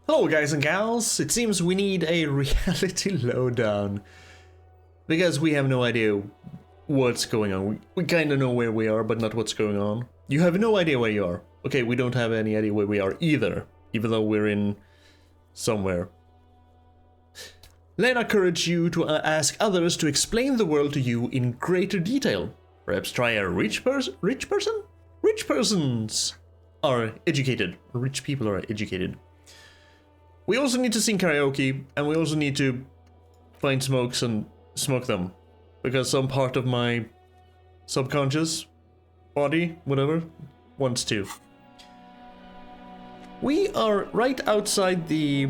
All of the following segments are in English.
Hello guys and gals, it seems we need a reality lowdown. Because we have no idea what's going on. We kinda know where we are, but not what's going on. You have no idea where you are. Okay, we don't have any idea where we are either, even though we're in somewhere. Then I encourage you to ask others to explain the world to you in greater detail. Perhaps try a rich person? Rich persons are educated. Rich people are educated. We also need to sing karaoke, and we also need to find smokes and smoke them. Because some part of my subconscious body, whatever, wants to. We are right outside the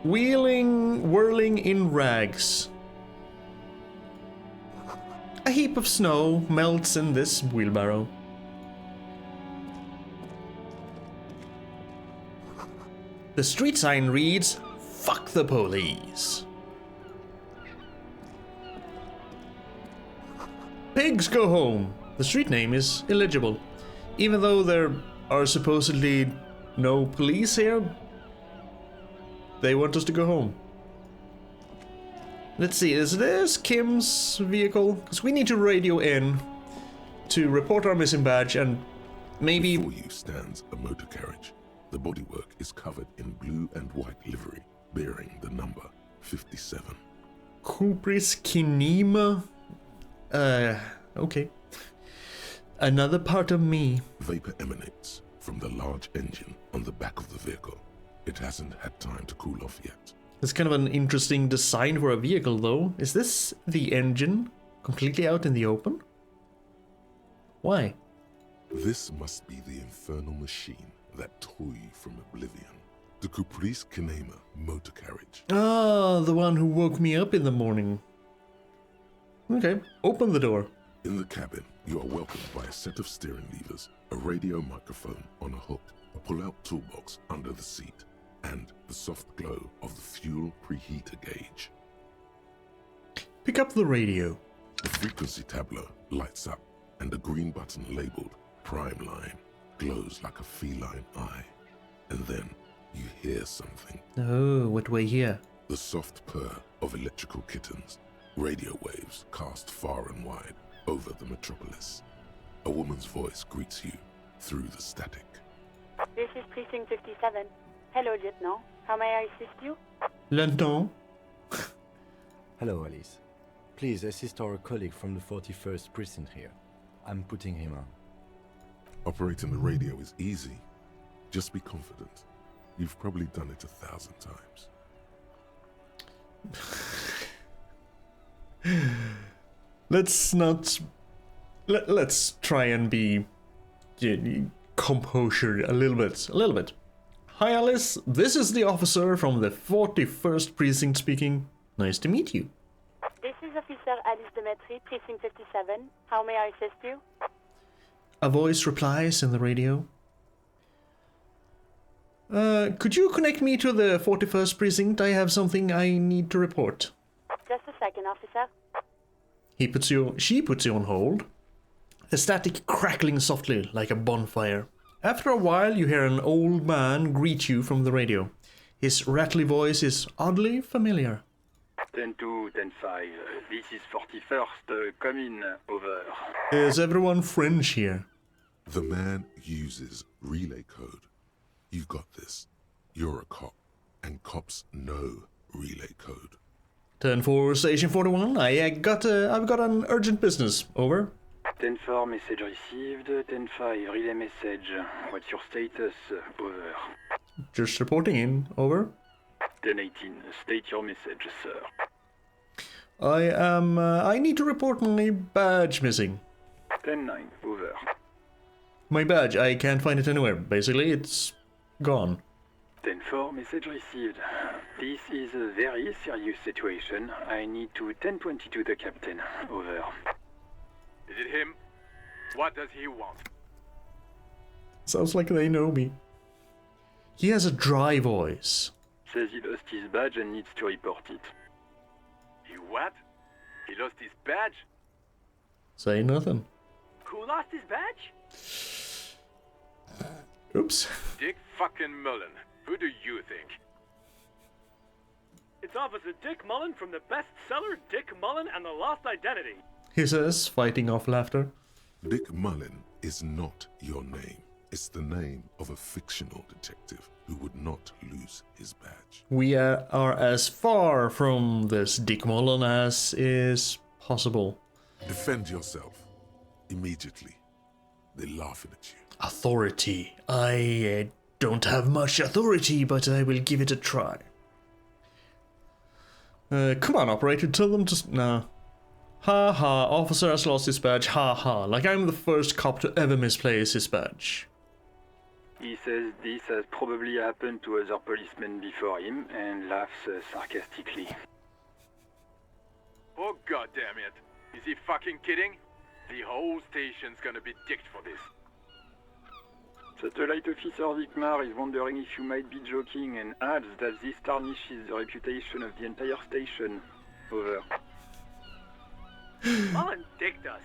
whirling in rags. A heap of snow melts in this wheelbarrow. The street sign reads, "Fuck the police." Pigs go home. The street name is illegible. Even though there are supposedly no police here, they want us to go home. Let's see, is this Kim's vehicle? Because we need to radio in to report our missing badge and maybe... Before you stands a motor carriage. The bodywork is covered in blue and white livery, bearing the number 57. Kupris Kinema? Okay. Another part of me. Vapor emanates from the large engine on the back of the vehicle. It hasn't had time to cool off yet. It's kind of an interesting design for a vehicle, though. Is this the engine completely out in the open? Why? This must be the infernal machine that tore you from oblivion. The Kupris Kinema motor carriage. Ah, the one who woke me up in the morning. Okay, open the door. In the cabin, you are welcomed by a set of steering levers, a radio microphone on a hook, a pull-out toolbox under the seat, and the soft glow of the fuel preheater gauge. Pick up the radio. The frequency tableau lights up, and a green button labeled Prime Line glows like a feline eye. And then you hear something. Oh, what do I hear? The soft purr of electrical kittens, radio waves cast far and wide over the metropolis. A woman's voice greets you through the static. This is Precinct 57. Hello, Lieutenant. How may I assist you? Lieutenant? Hello, Alice. Please assist our colleague from the 41st Precinct here. I'm putting him on. Operating the radio is easy. Just be confident. You've probably done it 1,000 times. Let's not... Let's try and be... composure a little bit. Hi Alice, this is the officer from the 41st Precinct speaking. Nice to meet you. This is Officer Alice Demetri, Precinct 57. How may I assist you? A voice replies in the radio. Could you connect me to the 41st Precinct? I have something I need to report. Just a second, officer. She puts you on hold. The static crackling softly like a bonfire. After a while, you hear an old man greet you from the radio. His rattly voice is oddly familiar. 10-2, 10-5, this is 41st, come in, over. Is everyone French here? The man uses relay code. You've got this. You're a cop, and cops know relay code. 10-4, Station 41, I've got an urgent business, over. 10-4, message received, 10-5, relay message, what's your status, over. Just reporting in, over. 10-18, state your message, sir. I need to report my badge missing. 10-9, over. My badge, I can't find it anywhere. Basically, it's gone. 10-4, message received. This is a very serious situation. I need to 10-22 the captain, over. Is it him? What does he want? Sounds like they know me. He has a dry voice. Says he lost his badge and needs to report it. He what? He lost his badge? Say nothing. Who lost his badge? Oops. Dick fucking Mullen. Who do you think? It's Officer Dick Mullen from the bestseller Dick Mullen and the Lost Identity. He says, fighting off laughter. Dick Mullen is not your name. It's the name of a fictional detective who would not lose his badge. We are as far from this Dick Mullen as is possible. Defend yourself. Immediately. They're laughing at you. Authority. I don't have much authority, but I will give it a try. Come on, operator, tell them to... Nah. Ha ha, officer has lost his badge, ha ha. Like I'm the first cop to ever misplace his badge. He says this has probably happened to other policemen before him and laughs sarcastically. Oh god damn it. Is he fucking kidding? The whole station's gonna be dicked for this. Satellite Officer Vikmar is wondering if you might be joking and adds that this tarnishes the reputation of the entire station. Over. Mullen dicked us.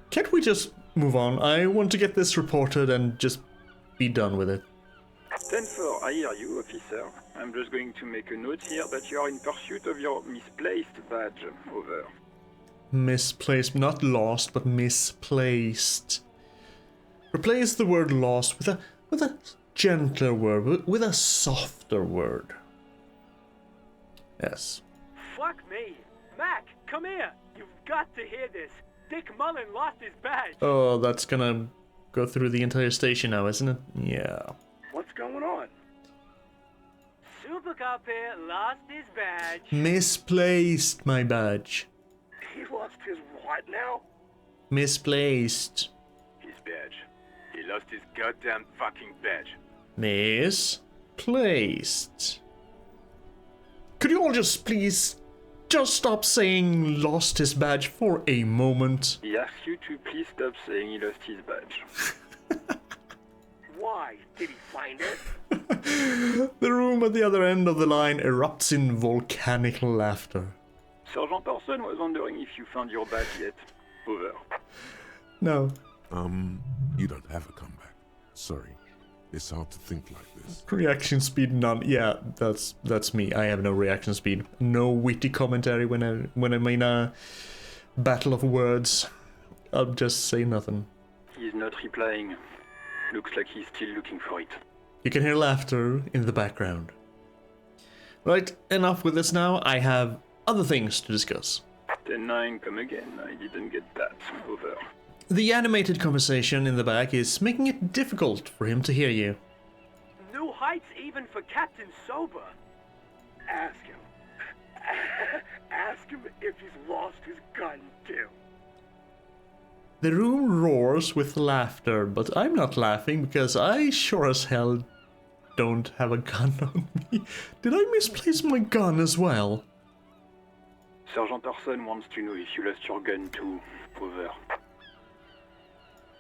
Can't we just move on? I want to get this reported and just be done with it. 10-4, I hear you, officer. I'm just going to make a note here that you are in pursuit of your misplaced badge. Over. Misplaced, not lost, but misplaced. Replace the word lost with a gentler word, with a softer word. Yes. Fuck me. Mac, come here. You've got to hear this. Dick Mullen lost his badge. Oh, that's gonna go through the entire station now, isn't it? Yeah. What's going on? Super Cop here lost his badge. Misplaced my badge. He lost his what now? Misplaced. His badge. He lost his goddamn fucking badge. Misplaced. Could you all just please just stop saying lost his badge for a moment? He asks you to please stop saying he lost his badge. Why? Did he find it? The room at the other end of the line erupts in volcanic laughter. Sergeant Orson was wondering if you found your badge yet. Over. No. You don't have a comeback. Sorry. It's hard to think like this. Reaction speed none. Yeah, that's me. I have no reaction speed. No witty commentary when I'm in a battle of words. I'll just say nothing. He's not replying. Looks like he's still looking for it. You can hear laughter in the background. Right, enough with this now. I have other things to discuss. 10-9, come again. I didn't get that. Over. The animated conversation in the back is making it difficult for him to hear you. New heights even for Captain Sober. Ask him. Ask him if he's lost his gun too. The room roars with laughter, but I'm not laughing because I sure as hell don't have a gun on me. Did I misplace my gun as well? Sergeant Orson wants to know if you lost your gun too. Over.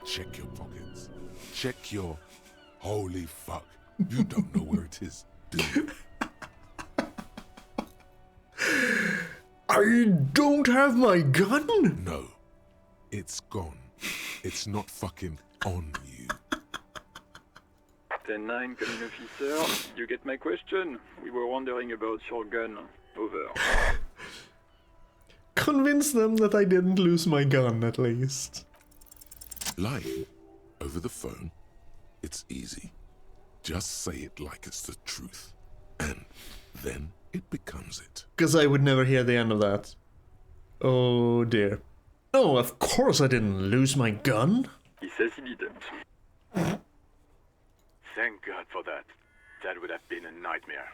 Check your pockets. Check your... Holy fuck. You don't know where it is, do you? I don't have my gun? No. It's gone. It's not fucking on you. 10-9, coming officer. You get my question? We were wondering about your gun. Over. Convince them that I didn't lose my gun, at least. Lying over the phone, it's easy. Just say it like it's the truth. And then it becomes it. Because I would never hear the end of that. Oh dear. No, of course I didn't lose my gun. He says he didn't. Thank God for that. That would have been a nightmare.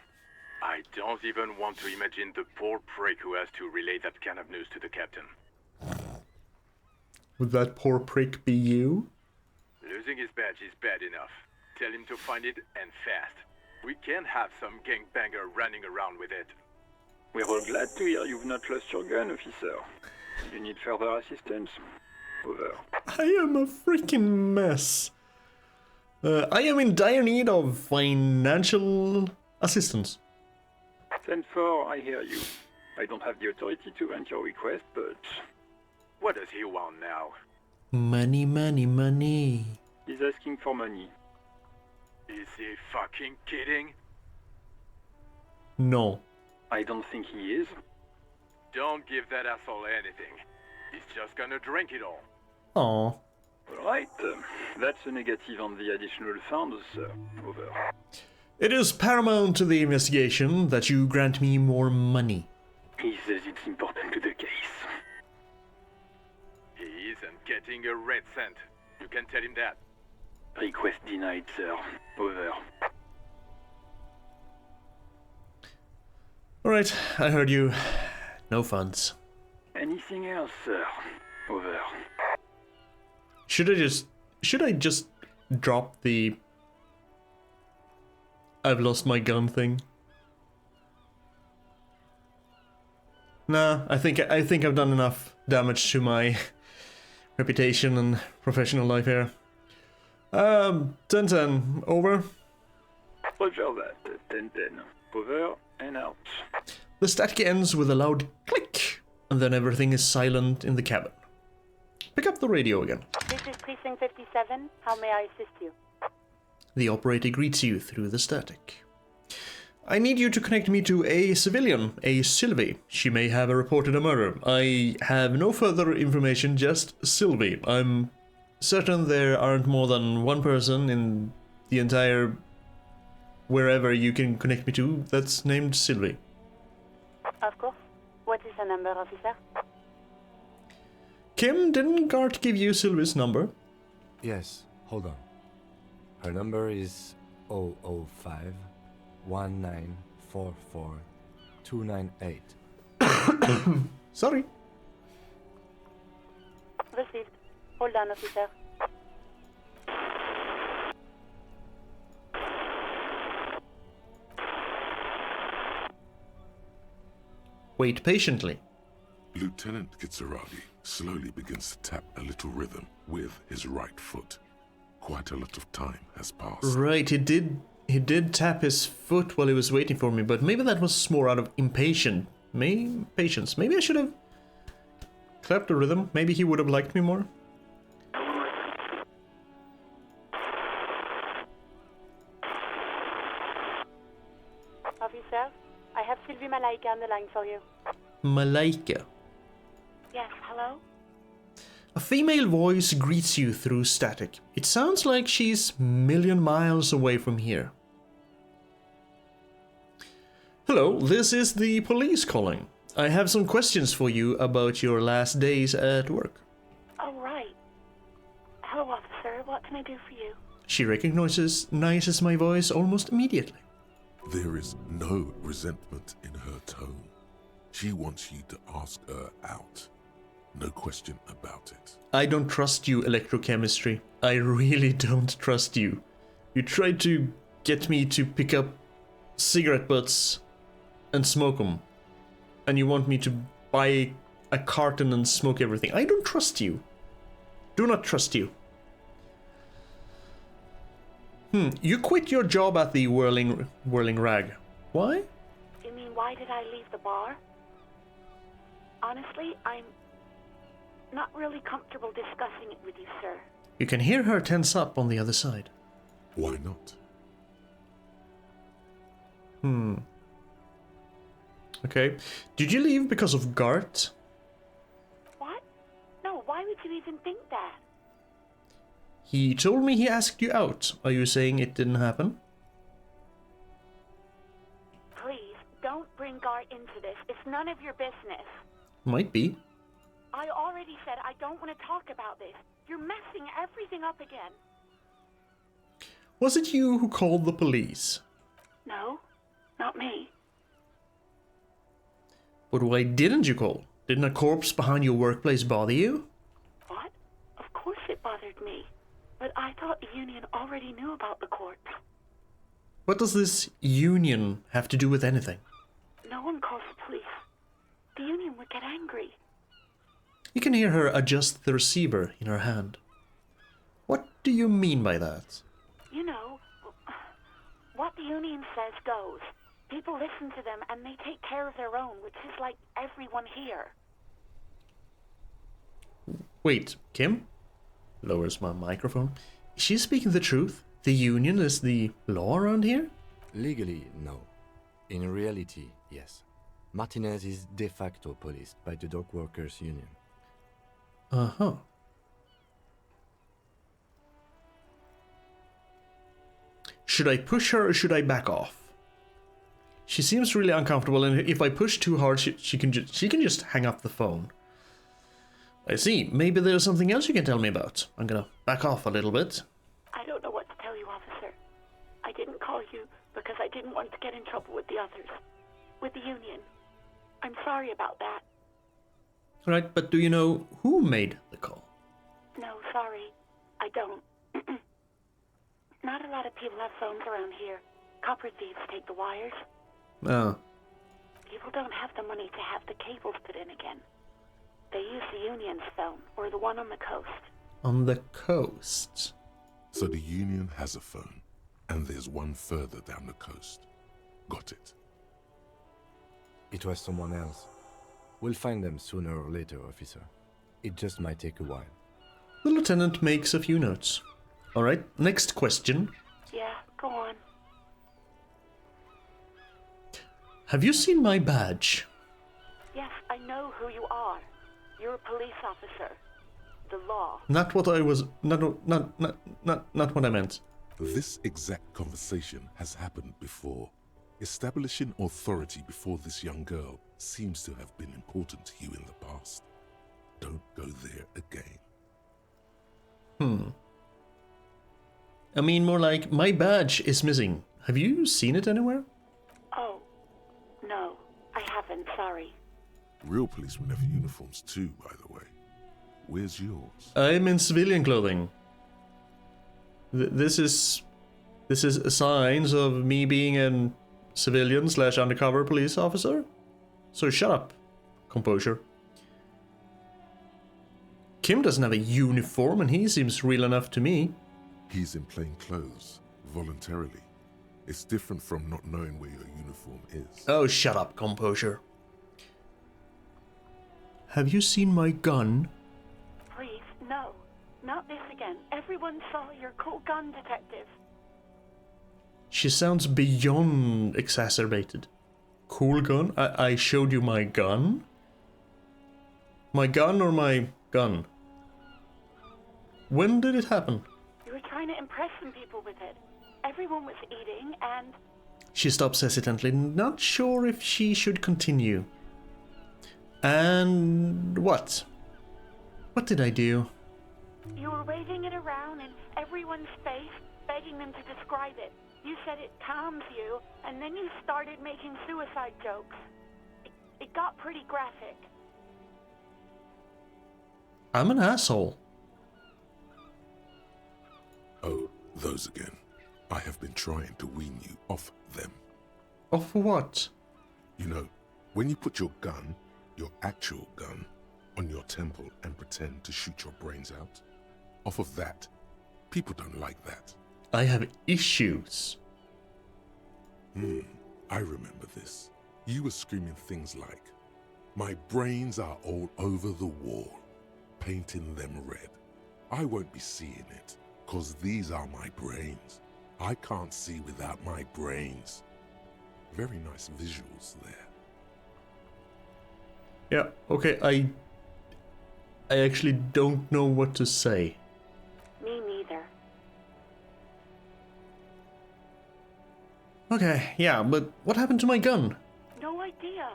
I don't even want to imagine the poor prick who has to relay that kind of news to the captain. Would that poor prick be you? Losing his badge is bad enough. Tell him to find it, and fast. We can't have some gangbanger running around with it. We're all glad to hear you've not lost your gun, officer. You need further assistance. Over. I am a freaking mess. I am in dire need of financial assistance. 10-4, I hear you. I don't have the authority to grant your request, but... What does he want now? Money, money, money. He's asking for money. Is he fucking kidding? No. I don't think he is. Don't give that asshole anything. He's just gonna drink it all. Aw. Alright, that's a negative on the additional funds, over. It is paramount to the investigation that you grant me more money. He says it's important to the case. He isn't getting a red cent. You can tell him that. Request denied, sir. Over. Alright, I heard you. No funds. Anything else, sir? Over. Should I just drop the I've lost my gun thing? Nah, I think I've done enough damage to my reputation and professional life here. 10-10, over. Roger that. 10-10. Over and out. The static ends with a loud click, and then everything is silent in the cabin. Pick up the radio again. This is Precinct 57. How may I assist you? The operator greets you through the static. I need you to connect me to a civilian, a Sylvie. She may have reported a murder. I have no further information, just Sylvie. I'm certain there aren't more than one person in the entire wherever you can connect me to that's named Sylvie. Of course. What is the number, officer? Kim, didn't Gart give you Sylvie's number? Yes, hold on. Her number is 005 1944 298. Sorry. Received. Hold on, officer. Wait patiently. Lieutenant Kitsuragi slowly begins to tap a little rhythm with his right foot. Quite a lot of time has passed. Right, he did tap his foot while he was waiting for me, but maybe that was more out of patience. Maybe I should have clapped the rhythm. Maybe he would have liked me more. Officer, I have Sylvie Malaika on the line for you. Malaika. Yes, hello? A female voice greets you through static. It sounds like she's a million miles away from here. Hello, this is the police calling. I have some questions for you about your last days at work. Oh, right. Hello, officer. What can I do for you? She recognizes my voice almost immediately. There is no resentment in her tone. She wants you to ask her out. No question about it. I don't trust you, Electrochemistry. I really don't trust you. You tried to get me to pick up cigarette butts and smoke them. And you want me to buy a carton and smoke everything. I don't trust you. Do not trust you. You quit your job at the Whirling Rag. Why? You mean, why did I leave the bar? Honestly, I'm not really comfortable discussing it with you, sir. You can hear her tense up on the other side. Why not? Okay. Did you leave because of Gart? What? No, why would you even think that? He told me he asked you out. Are you saying it didn't happen? Please, don't bring Gar into this. It's none of your business. Might be. I already said I don't want to talk about this. You're messing everything up again. Was it you who called the police? No, not me. But why didn't you call? Didn't a corpse behind your workplace bother you? What? Of course it bothered me. But I thought the union already knew about the corpse. What does this union have to do with anything? No one calls the police. The union would get angry. You can hear her adjust the receiver in her hand. What do you mean by that? You know, what the union says goes. People listen to them and they take care of their own, which is like everyone here. Wait, Kim? Lowers my microphone. she's speaking the truth? The union is the law around here? Legally, no. In reality, yes. Martinez is de facto policed by the Dock Workers Union. Uh-huh. Should I push her or should I back off? She seems really uncomfortable, and if I push too hard, she can just hang up the phone. I see. Maybe there's something else you can tell me about. I'm gonna back off a little bit. I don't know what to tell you, officer. I didn't call you because I didn't want to get in trouble with the others. With the union. I'm sorry about that. Alright, but do you know who made the call? No, sorry. I don't. Not a lot of people have phones around here. Copper thieves take the wires. Oh. People don't have the money to have the cables put in again. They use the union's phone, or the one on the coast. On the coast? So the Union has a phone, and there's one further down the coast. Got it. It was someone else. We'll find them sooner or later, officer. It just might take a while. The lieutenant makes a few notes. Alright, next question. Yeah, go on. Have you seen my badge? Yes, I know who you are. You're a police officer. The law. Not what I was... Not what I meant. This exact conversation has happened before. Establishing authority before this young girl seems to have been important to you in the past. Don't go there again. I mean, more like, my badge is missing. Have you seen it anywhere? Oh, no. I haven't, sorry. Real policemen have uniforms too, by the way. Where's yours? I'm in civilian clothing. This is signs of me being a civilian / undercover police officer. So shut up, composure. Kim doesn't have a uniform, and he seems real enough to me. He's in plain clothes, voluntarily. It's different from not knowing where your uniform is. Oh, shut up, composure. Have you seen my gun? Please, no. Not this again. Everyone saw your cool gun, detective. She sounds beyond exacerbated. Cool gun? I showed you my gun? My gun or my gun? When did it happen? You were trying to impress some people with it. Everyone was eating and... She stops hesitantly, not sure if she should continue. And what? What did I do? You were waving it around in everyone's face, begging them to describe it. You said it calms you, and then you started making suicide jokes. It got pretty graphic. I'm an asshole. Oh, those again. I have been trying to wean you off them. Off what? You know, when you put your gun, your actual gun, on your temple and pretend to shoot your brains out, off of that, people don't like that. I have issues. I remember this. You were screaming things like, "My brains are all over the wall," painting them red. I won't be seeing it, 'cause these are my brains. I can't see without my brains. Very nice visuals there. Yeah, okay, I actually don't know what to say. Me neither. Okay, yeah, but what happened to my gun? No idea.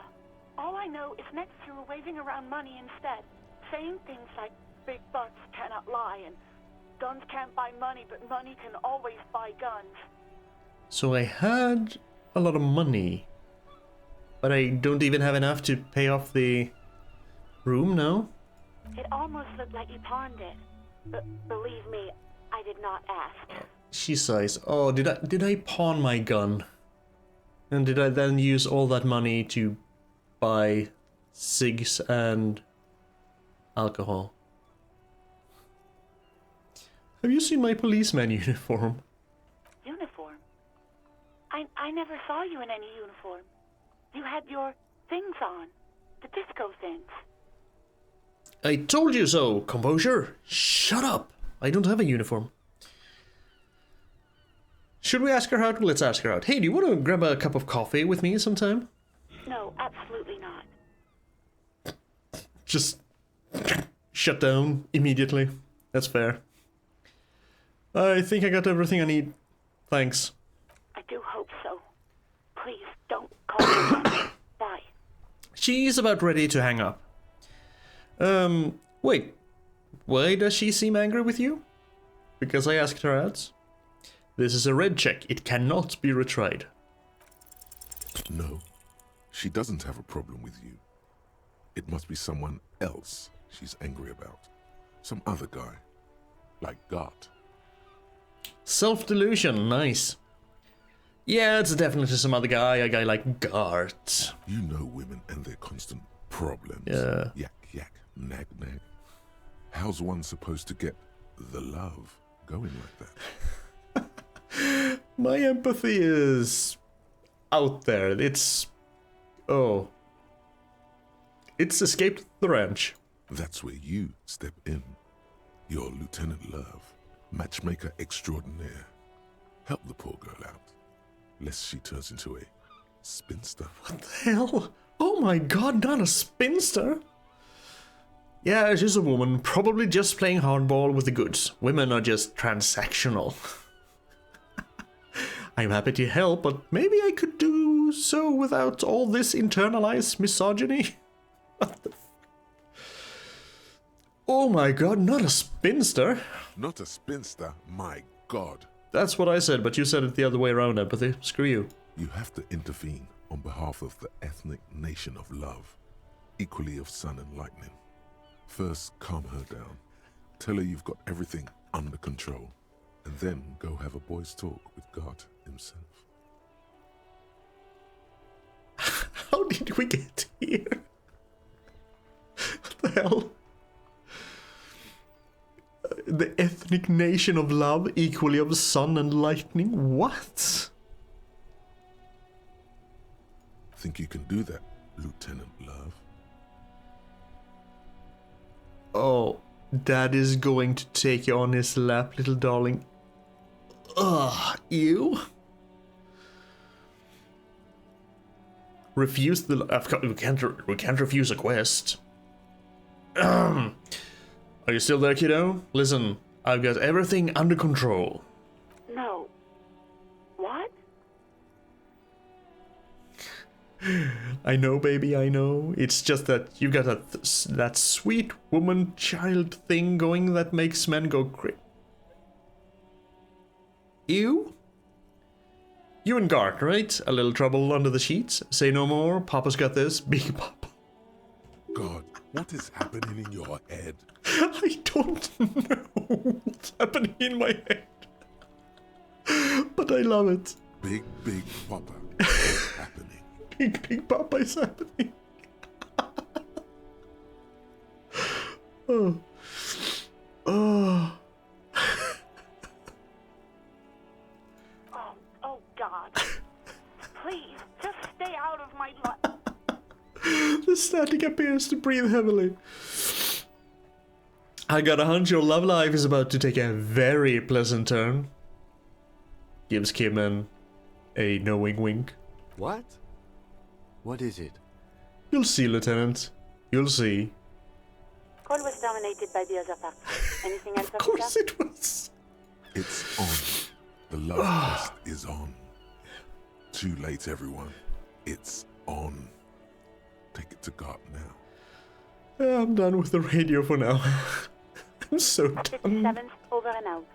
All I know is next you were waving around money instead, saying things like big bucks cannot lie and guns can't buy money, but money can always buy guns. So I had a lot of money, but I don't even have enough to pay off the room now? It almost looked like you pawned it, but believe me, I did not ask. She sighs. Oh, did I pawn my gun? And did I then use all that money to buy cigs and alcohol? Have you seen my policeman uniform? Uniform? I never saw you in any uniform. You had your things on. The disco things. I told you so, composure. Shut up. I don't have a uniform. Should we ask her out? Let's ask her out. Hey, do you want to grab a cup of coffee with me sometime? No, absolutely not. Just shut down immediately. That's fair. I think I got everything I need. Thanks. I do hope so. Please don't call me again. Bye. She's about ready to hang up. Wait. Why does she seem angry with you? Because I asked her out? This is a red check. It cannot be retried. No, she doesn't have a problem with you. It must be someone else she's angry about. Some other guy. Like Gart. Self-delusion, nice. Yeah, it's definitely some other guy, a guy like Gart. You know women and their constant problems. Yeah. Yak, yak, nag, nag. How's one supposed to get the love going like that? My empathy is out there. It's... oh. It's escaped the ranch. That's where you step in. You're Lieutenant Love, matchmaker extraordinaire. Help the poor girl out, lest she turns into a spinster. What the hell? Oh my god, not a spinster? Yeah, she's a woman, probably just playing hardball with the goods. Women are just transactional. I'm happy to help, but maybe I could do so without all this internalized misogyny. What the oh my god, not a spinster. Not a spinster, my god. That's what I said, but you said it the other way around, empathy. Screw you. You have to intervene on behalf of the ethnic nation of love, equally of sun and lightning. First, calm her down. Tell her you've got everything under control. And then go have a boys' talk with God himself. How did we get here? What the hell? The ethnic nation of love, equally of sun and lightning? What? Think you can do that, Lieutenant Love? Oh, Dad is going to take you on his lap, little darling. Ugh, ew. Refuse the... we can't refuse a quest. Are you still there, kiddo? Listen, I've got everything under control. No. What? I know, baby, I know. It's just that you've got that sweet woman-child thing going that makes men go crazy. You? You and Gart, right? A little trouble under the sheets? Say no more. Papa's got this. Big Papa. God, what is happening in your head? I don't know what's happening in my head. But I love it. Big Papa. What's happening? Big Papa is happening. Oh. Oh. Oh, God. Please, just stay out of my life. The static appears to breathe heavily. I got a hunch your love life is about to take a very pleasant turn. Gives Kim a knowing wink. What? What is it? You'll see, Lieutenant. You'll see. Call was dominated by the other party. Anything else, Of course it was. It's on. The love quest is on. Too late, everyone. It's on. Take it to God now. I'm done with the radio for now. I'm so done. 57th, over and out.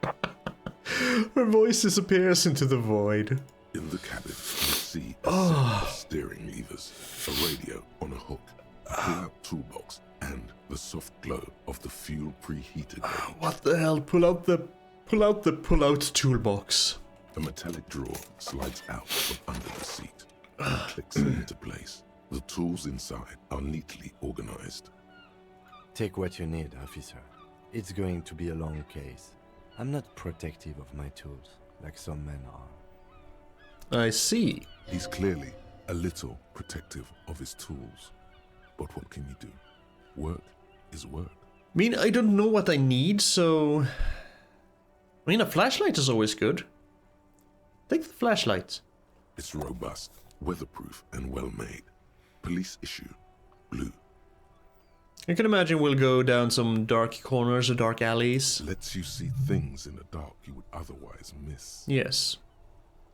Her voice disappears into the void. In the cabin, you see a set of steering levers, a radio on a hook, a pull-out toolbox, and the soft glow of the fuel preheater gauge. What the hell? Pull out the pull-out toolbox. A metallic drawer slides out from under the seat and clicks into place. The tools inside are neatly organized. Take what you need, officer. It's going to be a long case. I'm not protective of my tools, like some men are. I see. He's clearly a little protective of his tools. But what can you do? Work is work. I mean, I don't know what I need, so... I mean, a flashlight is always good. Take the flashlight. It's robust, weatherproof, and well made. Police issue. Blue. I can imagine we'll go down some dark corners or dark alleys. Lets you see things in the dark you would otherwise miss. Yes.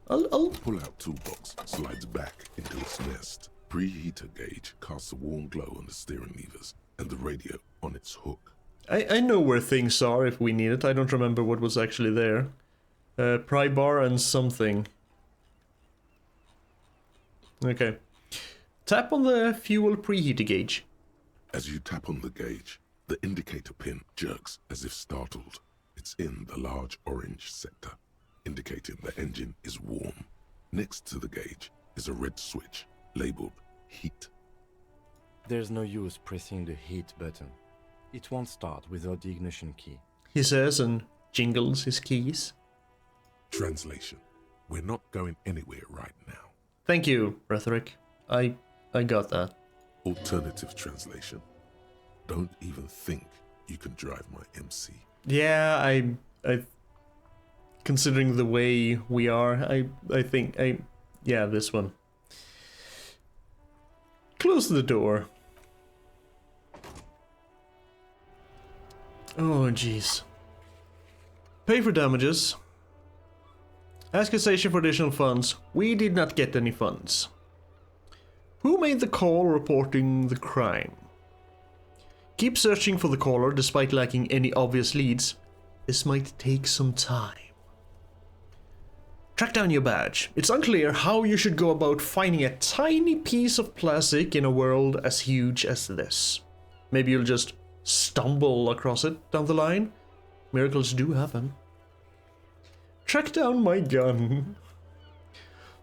I'll... Pull out toolbox, slides back into its nest. Preheater gauge casts a warm glow on the steering levers and the radio on its hook. I know where things are if we need it. I don't remember what was actually there. Pry bar and something. Okay. Tap on the fuel preheater gauge. As you tap on the gauge, the indicator pin jerks as if startled. It's in the large orange sector, indicating the engine is warm. Next to the gauge is a red switch labeled heat. There's no use pressing the heat button. It won't start without the ignition key. He says and jingles his keys. Translation. We're not going anywhere right now. Thank you, Rhetoric. I got that. Alternative translation. Don't even think you can drive my MC. Yeah, I considering the way we are, I think yeah, this one. Close the door. Oh, jeez. Pay for damages. Ask a station for additional funds. We did not get any funds. Who made the call reporting the crime? Keep searching for the caller despite lacking any obvious leads. This might take some time. Track down your badge. It's unclear how you should go about finding a tiny piece of plastic in a world as huge as this. Maybe you'll just stumble across it down the line. Miracles do happen. Track down my gun.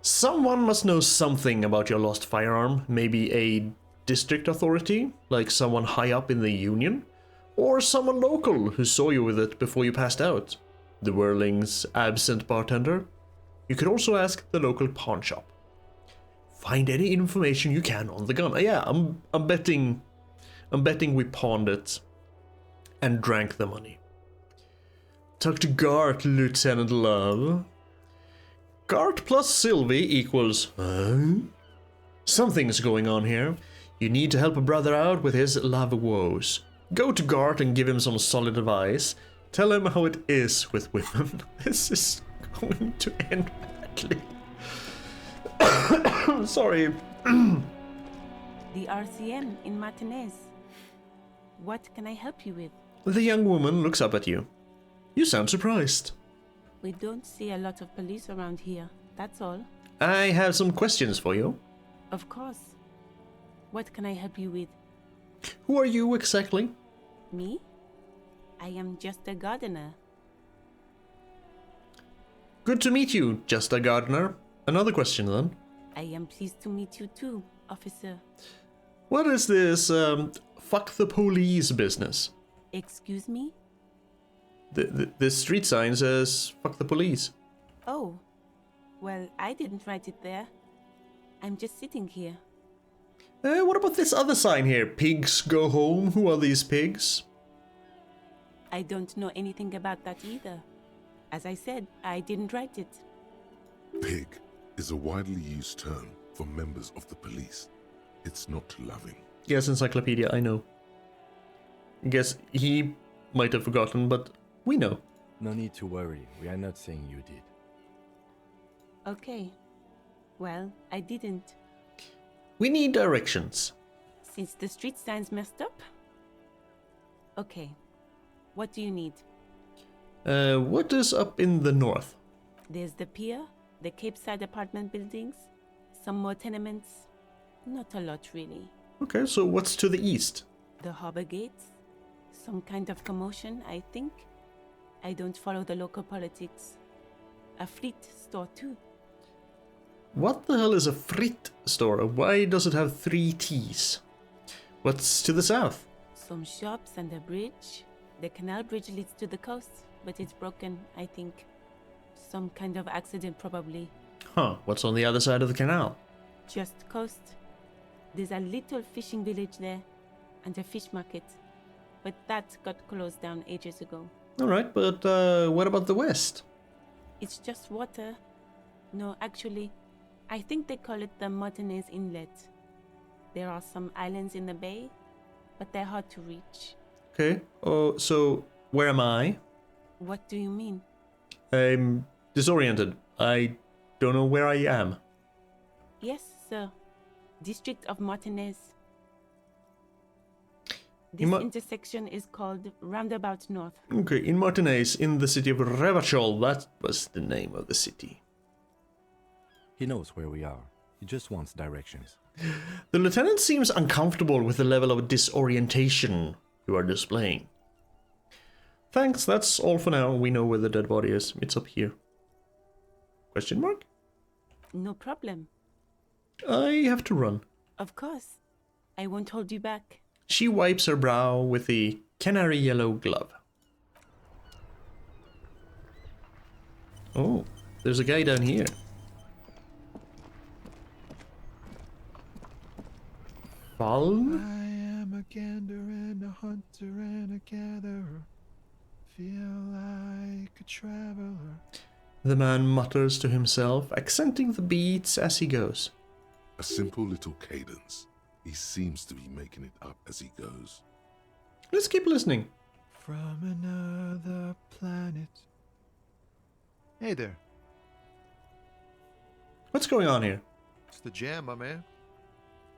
Someone must know something about your lost firearm. Maybe a district authority, like someone high up in the union, or someone local who saw you with it before you passed out. The Whirling's absent bartender. You could also ask the local pawn shop. Find any information you can on the gun. Yeah, I'm betting we pawned it and drank the money. Talk to Gart, Lieutenant Love. Gart plus Sylvie equals... Something's going on here. You need to help a brother out with his love woes. Go to Gart and give him some solid advice. Tell him how it is with women. This is going to end badly. Sorry. The RCM in Martinez. What can I help you with? The young woman looks up at you. You sound surprised. We don't see a lot of police around here, that's all. I have some questions for you. Of course. What can I help you with? Who are you exactly? Me? I am just a gardener. Good to meet you, just a gardener. Another question then. I am pleased to meet you too, officer. What is this, fuck the police business? Excuse me? The street sign says, fuck the police. Oh. Well, I didn't write it there. I'm just sitting here. What about this other sign here? Pigs go home. Who are these pigs? I don't know anything about that either. As I said, I didn't write it. Pig is a widely used term for members of the police. It's not loving. Yes, Encyclopedia, I know. I guess he might have forgotten, but we know. No need to worry, we are not saying you did. Okay. Well, I didn't. We need directions. Since the street sign's messed up? Okay. What do you need? What is up in the north? There's the pier, the Cape Side apartment buildings, some more tenements. Not a lot, really. Okay, so what's to the east? The harbor gates. Some kind of commotion, I think. I don't follow the local politics. A fleet store, too. What the hell is a frit store? Why does it have 3 T's? What's to the south? Some shops and a bridge. The canal bridge leads to the coast, but it's broken, I think. Some kind of accident, probably. Huh, what's on the other side of the canal? Just coast. There's a little fishing village there, and a fish market. But that got closed down ages ago. Alright, but what about the west? It's just water. No, actually, I think they call it the Martinez Inlet. There are some islands in the bay, but they're hard to reach. Okay. Oh, so where am I? What do you mean? I'm disoriented. I don't know where I am. Yes, sir. District of Martinez. This intersection is called Roundabout North. Okay, in Martinez, in the city of Revachol, that was the name of the city. He knows where we are. He just wants directions. The lieutenant seems uncomfortable with the level of disorientation you are displaying. Thanks, that's all for now. We know where the dead body is. It's up here. Question mark? No problem. I have to run. Of course. I won't hold you back. She wipes her brow with a canary yellow glove. Oh, there's a guy down here. Fallen? I am a gander and a hunter and a gatherer. Feel like a traveler. The man mutters to himself, accenting the beats as he goes. A simple little cadence. He seems to be making it up as he goes. Let's keep listening. From another planet. Hey there. What's going on here? It's the jam, my man.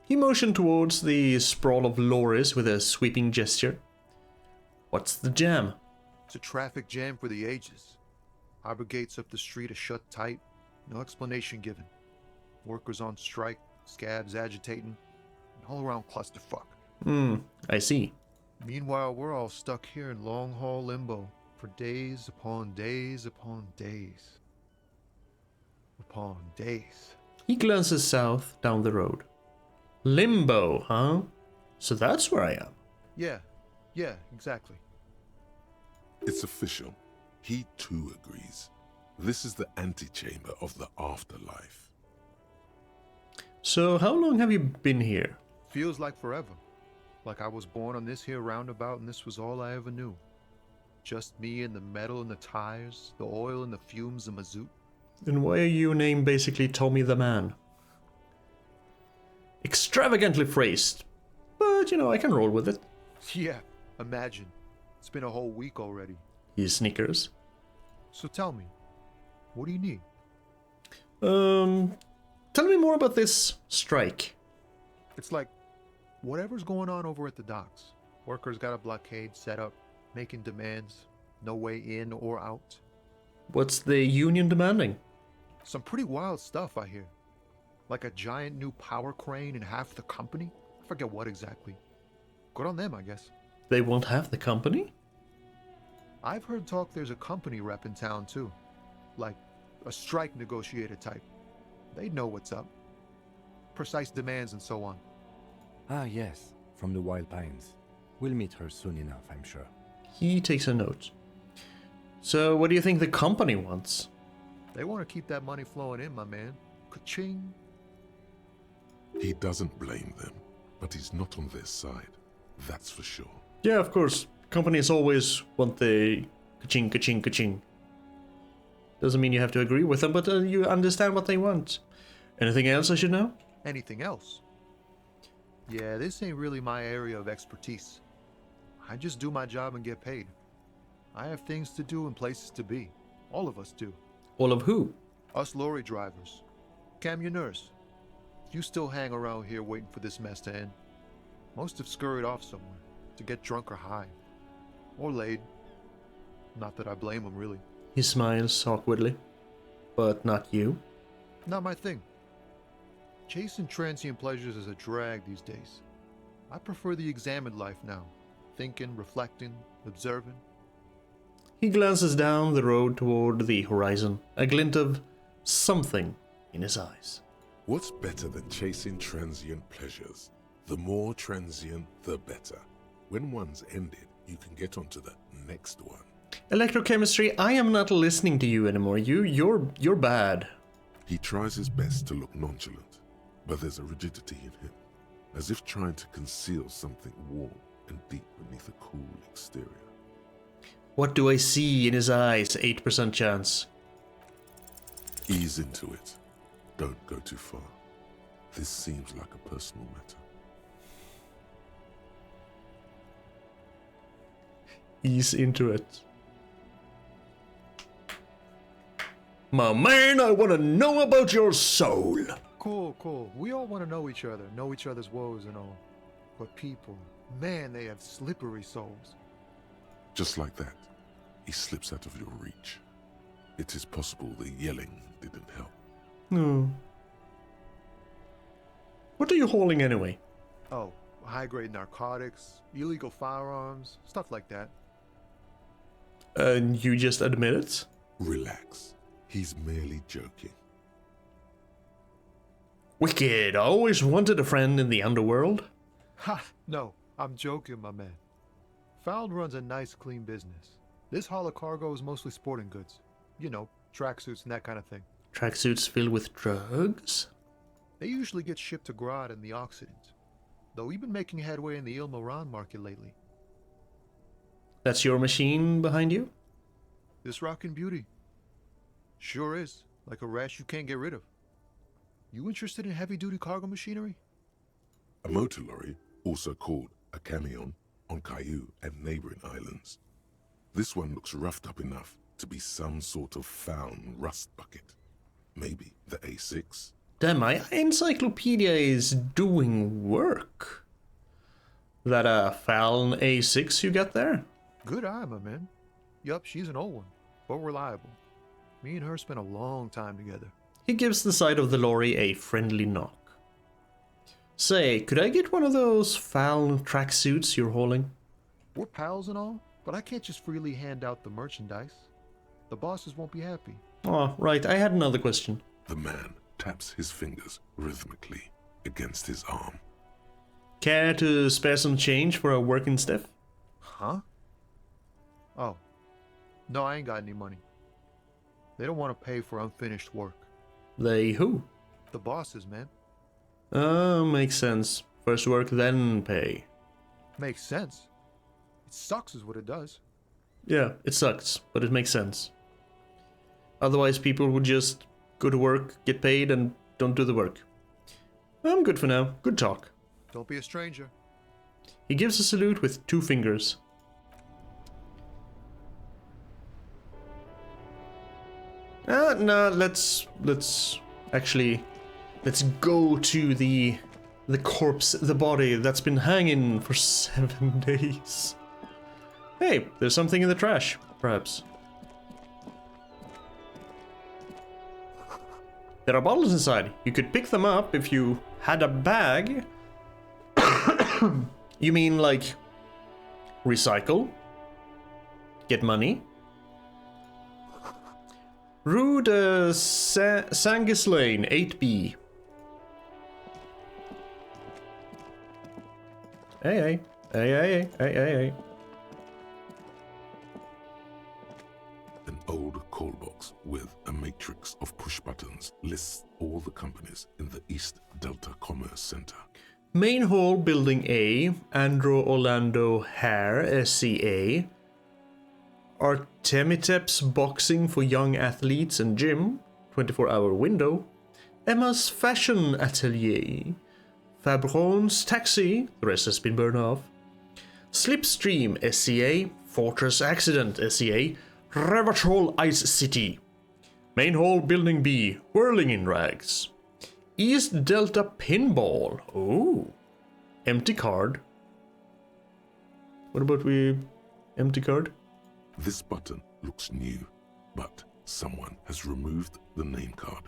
He motioned towards the sprawl of lorries with a sweeping gesture. What's the jam? It's a traffic jam for the ages. Harbor gates up the street are shut tight. No explanation given. Workers on strike, scabs agitating. All around clusterfuck. I see. Meanwhile, we're all stuck here in long-haul limbo for days upon days upon days. Upon days. He glances south down the road. Limbo, huh? So that's where I am. Yeah, exactly. It's official. He too agrees. This is the antechamber of the afterlife. So how long have you been here? Feels like forever. Like I was born on this here roundabout and this was all I ever knew. Just me and the metal and the tires, the oil and the fumes of mazout. Then why are you named basically Tommy the Man? Extravagantly phrased. But, I can roll with it. Yeah, imagine. It's been a whole week already. He snickers. So tell me, what do you need? Tell me more about this strike. It's like, whatever's going on over at the docks. Workers got a blockade set up, making demands, no way in or out. What's the union demanding? Some pretty wild stuff, I hear. Like a giant new power crane in half the company? I forget what exactly. Good on them, I guess. They won't have the company? I've heard talk there's a company rep in town, too. Like, a strike negotiator type. They'd know what's up. Precise demands and so on. Ah, yes, from the Wild Pines. We'll meet her soon enough, I'm sure. He takes a note. So, what do you think the company wants? They want to keep that money flowing in, my man. Ka-ching. He doesn't blame them, but he's not on their side. That's for sure. Yeah, of course. Companies always want the ka-ching, ka-ching, ka-ching. Doesn't mean you have to agree with them, but you understand what they want. Anything else I should know? Anything else? Yeah, this ain't really my area of expertise. I just do my job and get paid. I have things to do and places to be. All of us do. All of who? Us lorry drivers. Camionneurs. You still hang around here waiting for this mess to end. Most have scurried off somewhere to get drunk or high. Or laid. Not that I blame them, really. He smiles awkwardly. But not you? Not my thing. Chasing transient pleasures is a drag these days. I prefer the examined life now. Thinking, reflecting, observing. He glances down the road toward the horizon, a glint of something in his eyes. What's better than chasing transient pleasures? The more transient, the better. When one's ended, you can get onto the next one. Electrochemistry, I am not listening to you anymore. You're bad. He tries his best to look nonchalant, but there's a rigidity in him, as if trying to conceal something warm and deep beneath a cool exterior. What do I see in his eyes? 8% chance. Ease into it. Don't go too far. This seems like a personal matter. Ease into it. My man, I want to know about your soul. Cool. We all want to know each other's woes and all. But people, man, they have slippery souls. Just like that, he slips out of your reach. It is possible the yelling didn't help. No. What are you hauling anyway? Oh, high-grade narcotics, illegal firearms, stuff like that. And you just admit it? Relax. He's merely joking. Wicked. I always wanted a friend in the underworld. Ha! No, I'm joking, my man. Found runs a nice, clean business. This haul of cargo is mostly sporting goods. You know, tracksuits and that kind of thing. Tracksuits filled with drugs? They usually get shipped to Grodd in the Occident. Though we've been making headway in the Il Moran market lately. That's your machine behind you? This rockin' beauty. Sure is. Like a rash you can't get rid of. You interested in heavy-duty cargo machinery? A motor lorry, also called a camion, on Caillou and neighboring islands. This one looks roughed up enough to be some sort of found rust bucket. Maybe the A6? Damn, my encyclopedia is doing work. That a Fallon A6 you got there? Good eye, my man. Yup, she's an old one, but reliable. Me and her spent a long time together. He gives the side of the lorry a friendly knock. Say, could I get one of those Fallon tracksuits you're hauling? We're pals and all, but I can't just freely hand out the merchandise. The bosses won't be happy. Oh, right, I had another question. The man taps his fingers rhythmically against his arm. Care to spare some change for a working stiff? Huh? Oh. No, I ain't got any money. They don't want to pay for unfinished work. They who? The bosses, man. Oh, makes sense. First work, then pay. Makes sense. It sucks is what it does. Yeah, it sucks, but it makes sense. Otherwise, people would just go to work, get paid, and don't do the work. I'm good for now. Good talk. Don't be a stranger. He gives a salute with 2 fingers. No, let's go to the corpse, the body that's been hanging for 7 days. Hey, there's something in the trash, perhaps. There are bottles inside. You could pick them up if you had a bag. You mean like recycle? Get money? Rue de Sangus Lane, 8B. Hey. An old call box with a matrix of push buttons lists all the companies in the East Delta Commerce Center. Main Hall, Building A, Andro Orlando Hair, SCA. Artemitep's Boxing for Young Athletes and Gym, 24-hour window. Emma's Fashion Atelier. Fabron's Taxi, the rest has been burned off. Slipstream, SCA. Fortress Accident, SCA. Ravatrol Ice City. Main Hall, Building B, Whirling in Rags. East Delta Pinball. Oh. Empty card. What about we... empty card? This button looks new, but someone has removed the name card.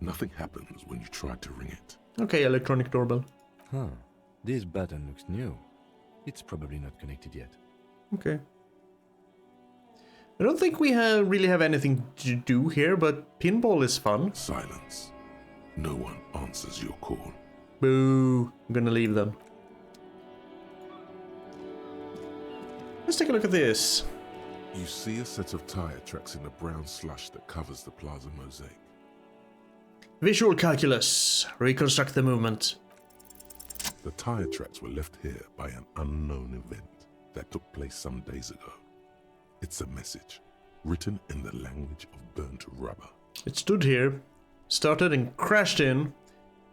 Nothing happens when you try to ring it. Okay, electronic doorbell. Huh. This button looks new. It's probably not connected yet. Okay. I don't think we really have anything to do here, but pinball is fun. Silence. No one answers your call. Boo. I'm gonna leave them. Let's take a look at this. You see a set of tire tracks in the brown slush that covers the plaza mosaic. Visual calculus. Reconstruct the movement. The tire tracks were left here by an unknown event that took place some days ago. It's a message, written in the language of burnt rubber. It stood here, started and crashed in,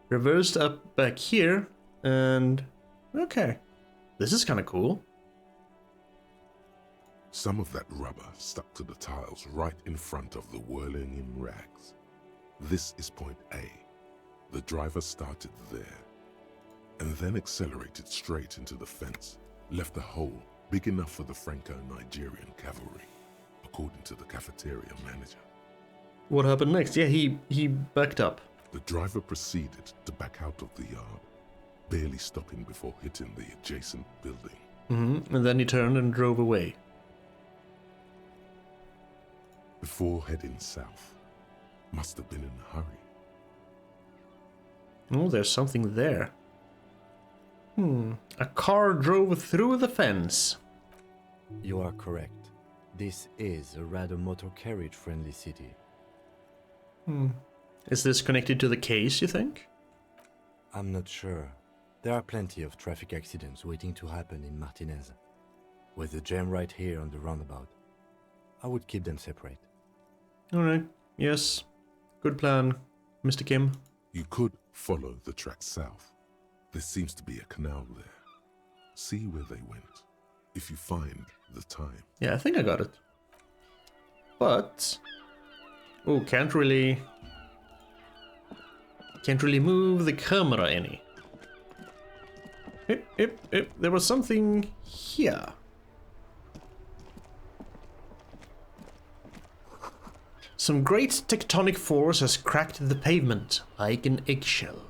reversed up back here, and... okay. This is kind of cool. Some of that rubber stuck to the tiles right in front of the whirling in rags. This is point A. The driver started there, and then accelerated straight into the fence, left a hole big enough for the Franco-Nigerian cavalry, according to the cafeteria manager. What happened next? Yeah, he backed up. The driver proceeded to back out of the yard, barely stopping before hitting the adjacent building. And then he turned and drove away. Before heading south. Must have been in a hurry. Oh, there's something there. A car drove through the fence. You are correct. This is a rather motor carriage friendly city. Is this connected to the case, you think? I'm not sure. There are plenty of traffic accidents waiting to happen in Martinez. With the jam right here on the roundabout, I would keep them separate. Alright, yes. Good plan, Mr. Kim. You could follow the track south. There seems to be a canal there. See where they went, if you find the time. Yeah, I think I got it. But... oh, can't really move the camera any. There was something here. Some great tectonic force has cracked the pavement like an eggshell.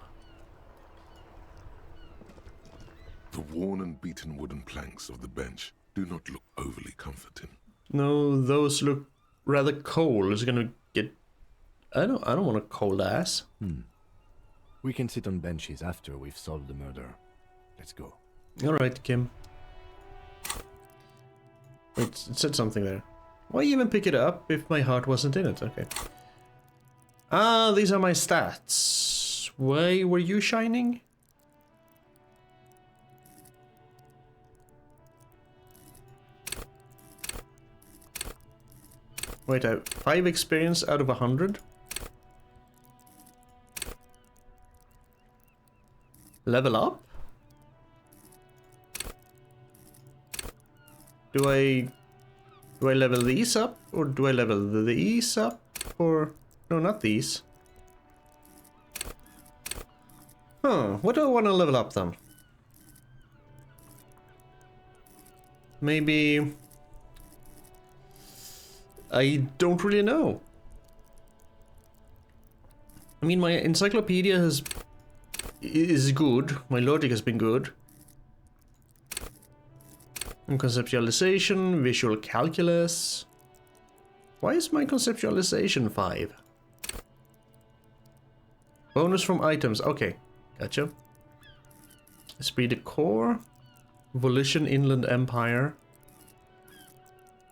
The worn and beaten wooden planks of the bench do not look overly comforting. No, those look rather cold. It's gonna get... I don't want a cold ass. We can sit on benches after we've solved the murder. Let's go. Alright, Kim. Wait, it said something there. Why even pick it up if my heart wasn't in it? Okay. Ah, these are my stats. Why were you shining? Wait, 5 experience out of 100? Level up? Do I level these up? Or do I level these up? Or... no, not these. Huh, what do I want to level up then? Maybe... I don't really know. I mean, my encyclopedia is good. My logic has been good. And conceptualization, visual calculus. Why is my conceptualization 5? Bonus from items. Okay, gotcha. Esprit de Corps. Volition Inland Empire.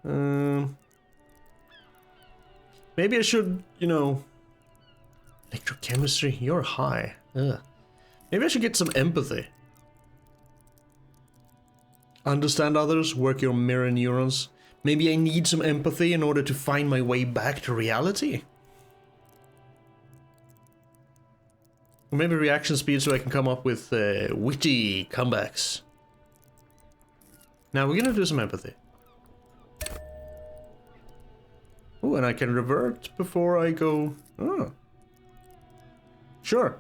Maybe I should, you know... Electrochemistry, you're high. Ugh. Maybe I should get some empathy. Understand others, work your mirror neurons. Maybe I need some empathy in order to find my way back to reality. Or maybe reaction speed so I can come up with witty comebacks. Now we're gonna do some empathy. Oh, and I can revert before I go... oh. Sure.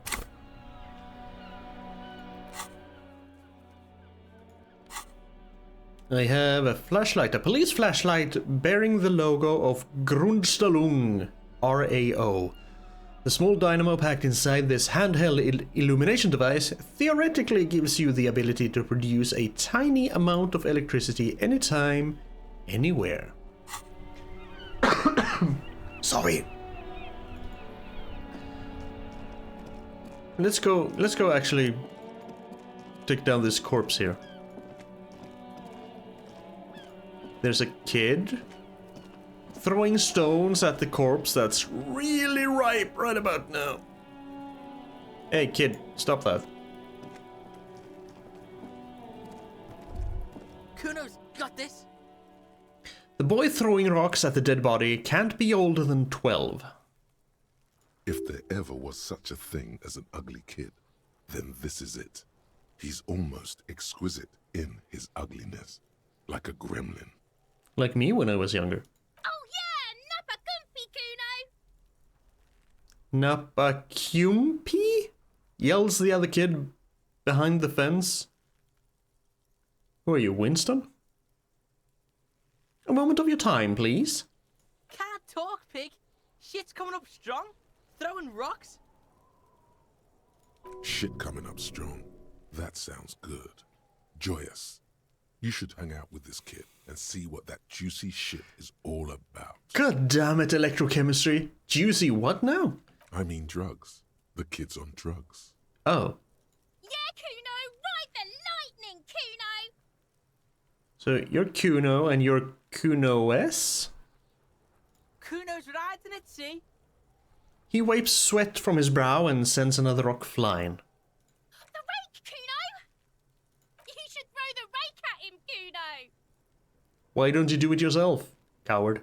I have a flashlight, a police flashlight bearing the logo of Grundstellung, RAO. The small dynamo packed inside this handheld illumination device theoretically gives you the ability to produce a tiny amount of electricity anytime, anywhere. Sorry. Let's go actually take down this corpse here. There's a kid throwing stones at the corpse that's really ripe right about now. Hey kid, stop that. Kuno's got this. The boy throwing rocks at the dead body can't be older than 12. ever was such a thing as an ugly kid, then this is it. He's almost exquisite in his ugliness, like a gremlin. Like me when I was younger. Oh yeah, Nappa Kumpy Kuno! Nappa Kumpy? Yells the other kid behind the fence. Who are you, Winston? A moment of your time, please. Can't talk, pig. Shit's coming up strong. Throwing rocks. Shit coming up strong. That sounds good. Joyous. You should hang out with this kid and see what that juicy shit is all about. God damn it, electrochemistry. Juicy what now? I mean drugs. The kid's on drugs. Oh. Yeah, Kuno! Ride the lightning, Kuno! So you're Kuno and you're Kuno-S? Kuno's riding it, see? He wipes sweat from his brow and sends another rock flying. The rake, Kuno! You should throw the rake at him, Kuno! Why don't you do it yourself, coward?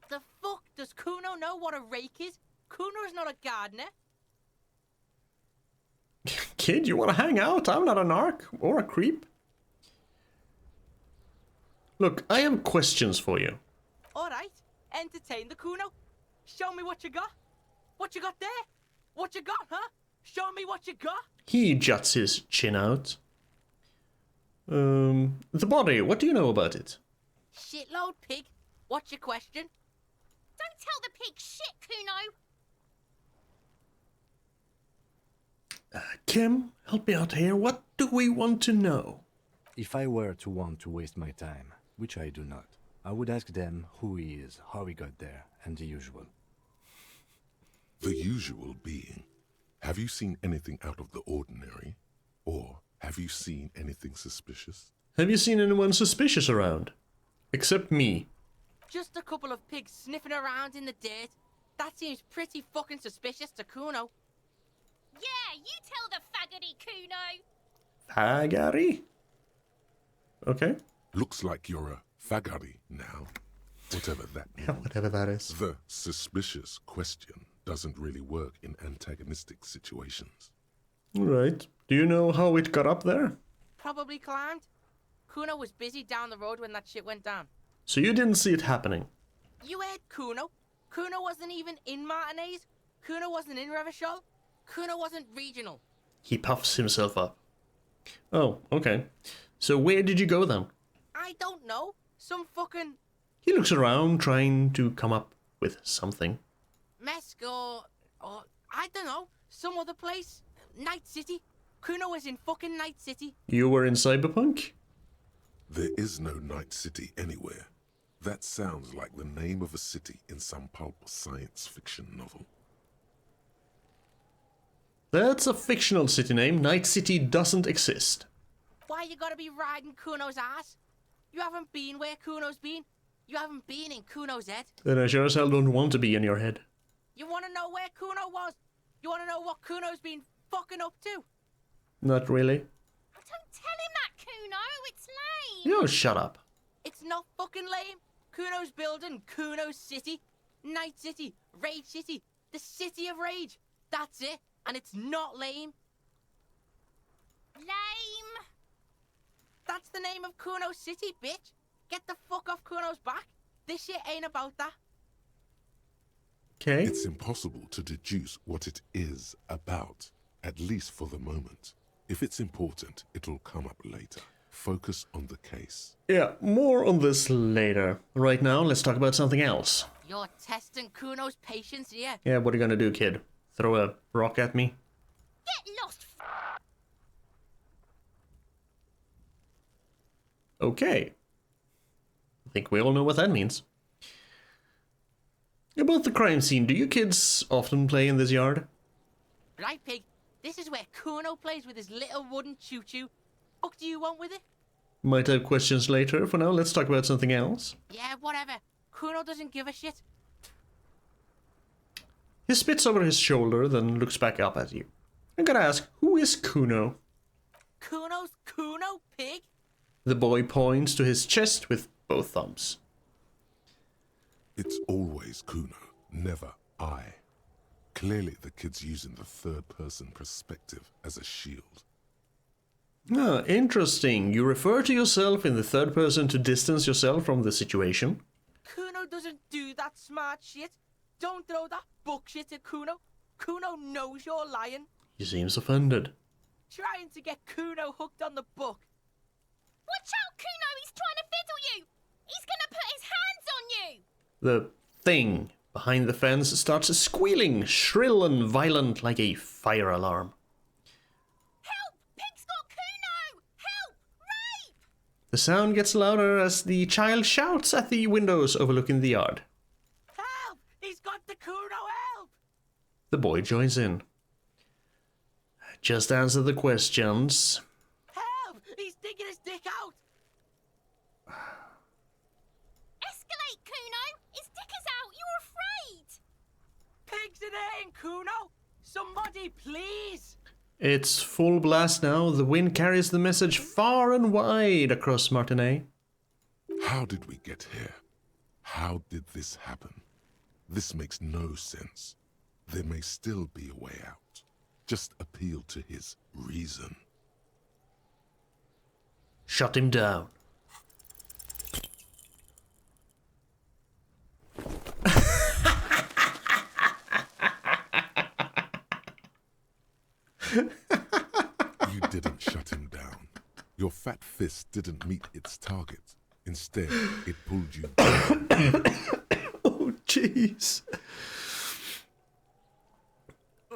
The fuck does Kuno know what a rake is? Kuno's not a gardener. Kid, you want to hang out? I'm not a narc or a creep. Look, I have questions for you. Alright, entertain the Kuno. Show me what you got. What you got there? What you got, huh? Show me what you got. He juts his chin out. The body, what do you know about it? Shitload, pig. What's your question? Don't tell the pig shit, Kuno! Kim, help me out here. What do we want to know? If I were to want to waste my time, which I do not, I would ask them who he is, how he got there, and the usual. The usual being, have you seen anything out of the ordinary? Or have you seen anything suspicious? Have you seen anyone suspicious around? Except me. Just a couple of pigs sniffing around in the dirt. That seems pretty fucking suspicious to Kuno. Yeah, you tell the faggoty, Kuno! Faggoty? Okay. Looks like you're a faggoty now. Whatever that means. Whatever that is. The suspicious question doesn't really work in antagonistic situations. Right. Do you know how it got up there? Probably climbed. Kuno was busy down the road when that shit went down. So you didn't see it happening? You heard Kuno. Kuno wasn't even in Martinez. Kuno wasn't in Revachol. Kuno wasn't regional. He puffs himself up. Oh, okay. So where did you go then? I don't know. Some fucking... He looks around, trying to come up with something. Mesco, or I don't know, some other place. Night City. Kuno was in fucking Night City. You were in Cyberpunk? There is no Night City anywhere. That sounds like the name of a city in some pulp science fiction novel. That's a fictional city name. Night City doesn't exist. Why you gotta be riding Kuno's ass? You haven't been where Kuno's been. You haven't been in Kuno's head. Then I sure as hell don't want to be in your head. You wanna know where Kuno was? You wanna know what Kuno's been fucking up to? Not really. Don't tell him that, Kuno! It's lame! You shut up. It's not fucking lame. Kuno's building Kuno's city. Night City. Rage City. The City of Rage. That's it. And it's not lame. Lame! That's the name of Kuno City, bitch. Get the fuck off Kuno's back. This shit ain't about that. Okay. It's impossible to deduce what it is about, at least for the moment. If it's important, it'll come up later. Focus on the case. Yeah, more on this later. Right now, let's talk about something else. You're testing Kuno's patience here. Yeah, what are you gonna do, kid? Throw a rock at me? Get lost! Okay. I think we all know what that means. About the crime scene, do you kids often play in this yard? Right, pig. This is where Kuno plays with his little wooden choo-choo. What do you want with it? Might have questions later. For now, let's talk about something else. Yeah, whatever. Kuno doesn't give a shit. He spits over his shoulder, then looks back up at you. I gotta ask, who is Kuno? Kuno's Kuno, pig? The boy points to his chest with both thumbs. It's always Kuno, never I. Clearly the kid's using the third-person perspective as a shield. Ah, interesting. You refer to yourself in the third person to distance yourself from the situation. Kuno doesn't do that smart shit. Don't throw that book shit at Kuno. Kuno knows you're lying. He seems offended. Trying to get Kuno hooked on the book. Watch out, Kuno! He's trying to fiddle you! He's gonna put his hands on you! The thing behind the fence starts squealing, shrill and violent like a fire alarm. Help! Pig's got Kuno! Help! Rape! The sound gets louder as the child shouts at the windows overlooking the yard. Help! He's got the Kuno, help! The boy joins in. Just answer the questions. Help! He's digging his dick out! Escalate, Kuno! His dick is out! You're afraid! Pigs in here, Kuno! Somebody, please! It's full blast now. The wind carries the message far and wide across Martinez. How did we get here? How did this happen? This makes no sense. There may still be a way out. Just appeal to his reason. Shut him down. You didn't shut him down. Your fat fist didn't meet its target. Instead, it pulled you down. Oh, jeez.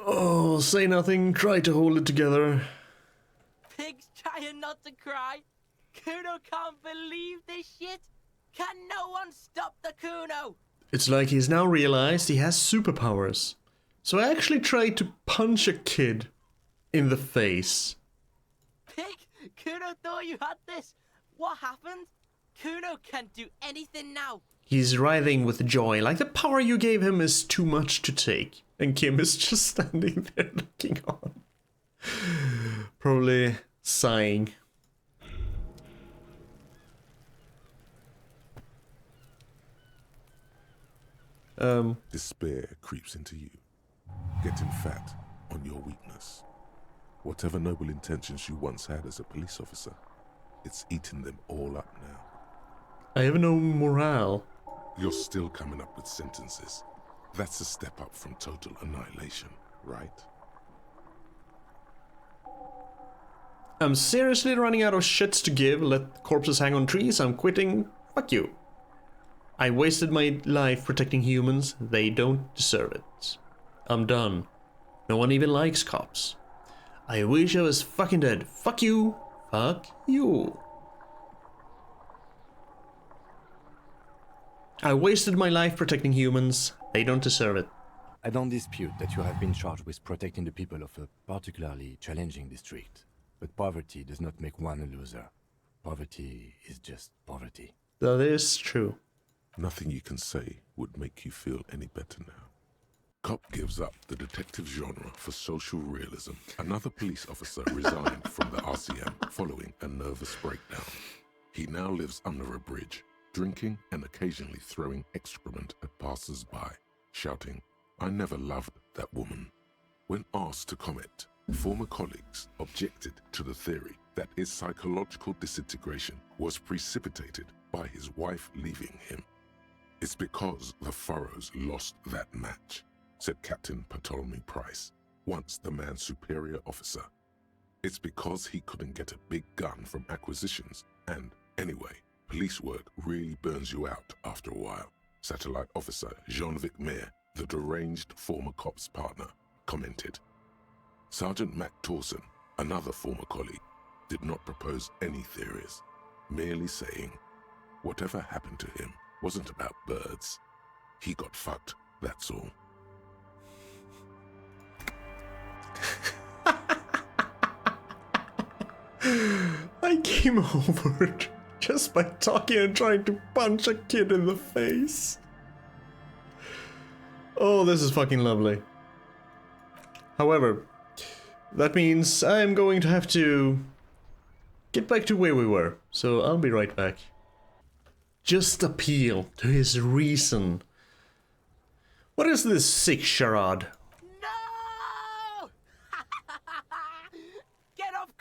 Oh, say nothing. Try to hold it together. Pig's trying not to cry. Kuno can't believe this shit. Can no one stop the Kuno? It's like he's now realized he has superpowers. So I actually tried to punch a kid in the face. Pig, Kuno thought you had this. What happened? Kuno can't do anything now. He's writhing with joy, like the power you gave him is too much to take. And Kim is just standing there looking on. Probably sighing. Despair creeps into you, getting fat on your weakness. Whatever noble intentions you once had as a police officer, it's eating them all up now. I have no morale. You're still coming up with sentences. That's a step up from total annihilation, right? I'm seriously running out of shits to give. Let corpses hang on trees. I'm quitting. Fuck you. I wasted my life protecting humans. They don't deserve it. I'm done. No one even likes cops. I wish I was fucking dead. Fuck you. Fuck you. I wasted my life protecting humans. They don't deserve it. I don't dispute that you have been charged with protecting the people of a particularly challenging district. But poverty does not make one a loser. Poverty is just poverty. That is true. Nothing you can say would make you feel any better now. Cop gives up the detective genre for social realism. Another police officer resigned from the RCM following a nervous breakdown. He now lives under a bridge, drinking and occasionally throwing excrement at passers-by, shouting, "I never loved that woman." When asked to comment, former colleagues objected to the theory that his psychological disintegration was precipitated by his wife leaving him. "It's because the Furrows lost that match," said Captain Ptolemy Price, once the man's superior officer. "It's because he couldn't get a big gun from acquisitions, and anyway, police work really burns you out after a while," Satellite Officer Jean-Vic Mayer, the deranged former cop's partner, commented. Sergeant Mac Torson, another former colleague, did not propose any theories, merely saying, "Whatever happened to him wasn't about birds. He got fucked, that's all." I came over just by talking and trying to punch a kid in the face. Oh, this is fucking lovely. However, that means I'm going to have to get back to where we were, so I'll be right back. Just appeal to his reason. What is this sick charade?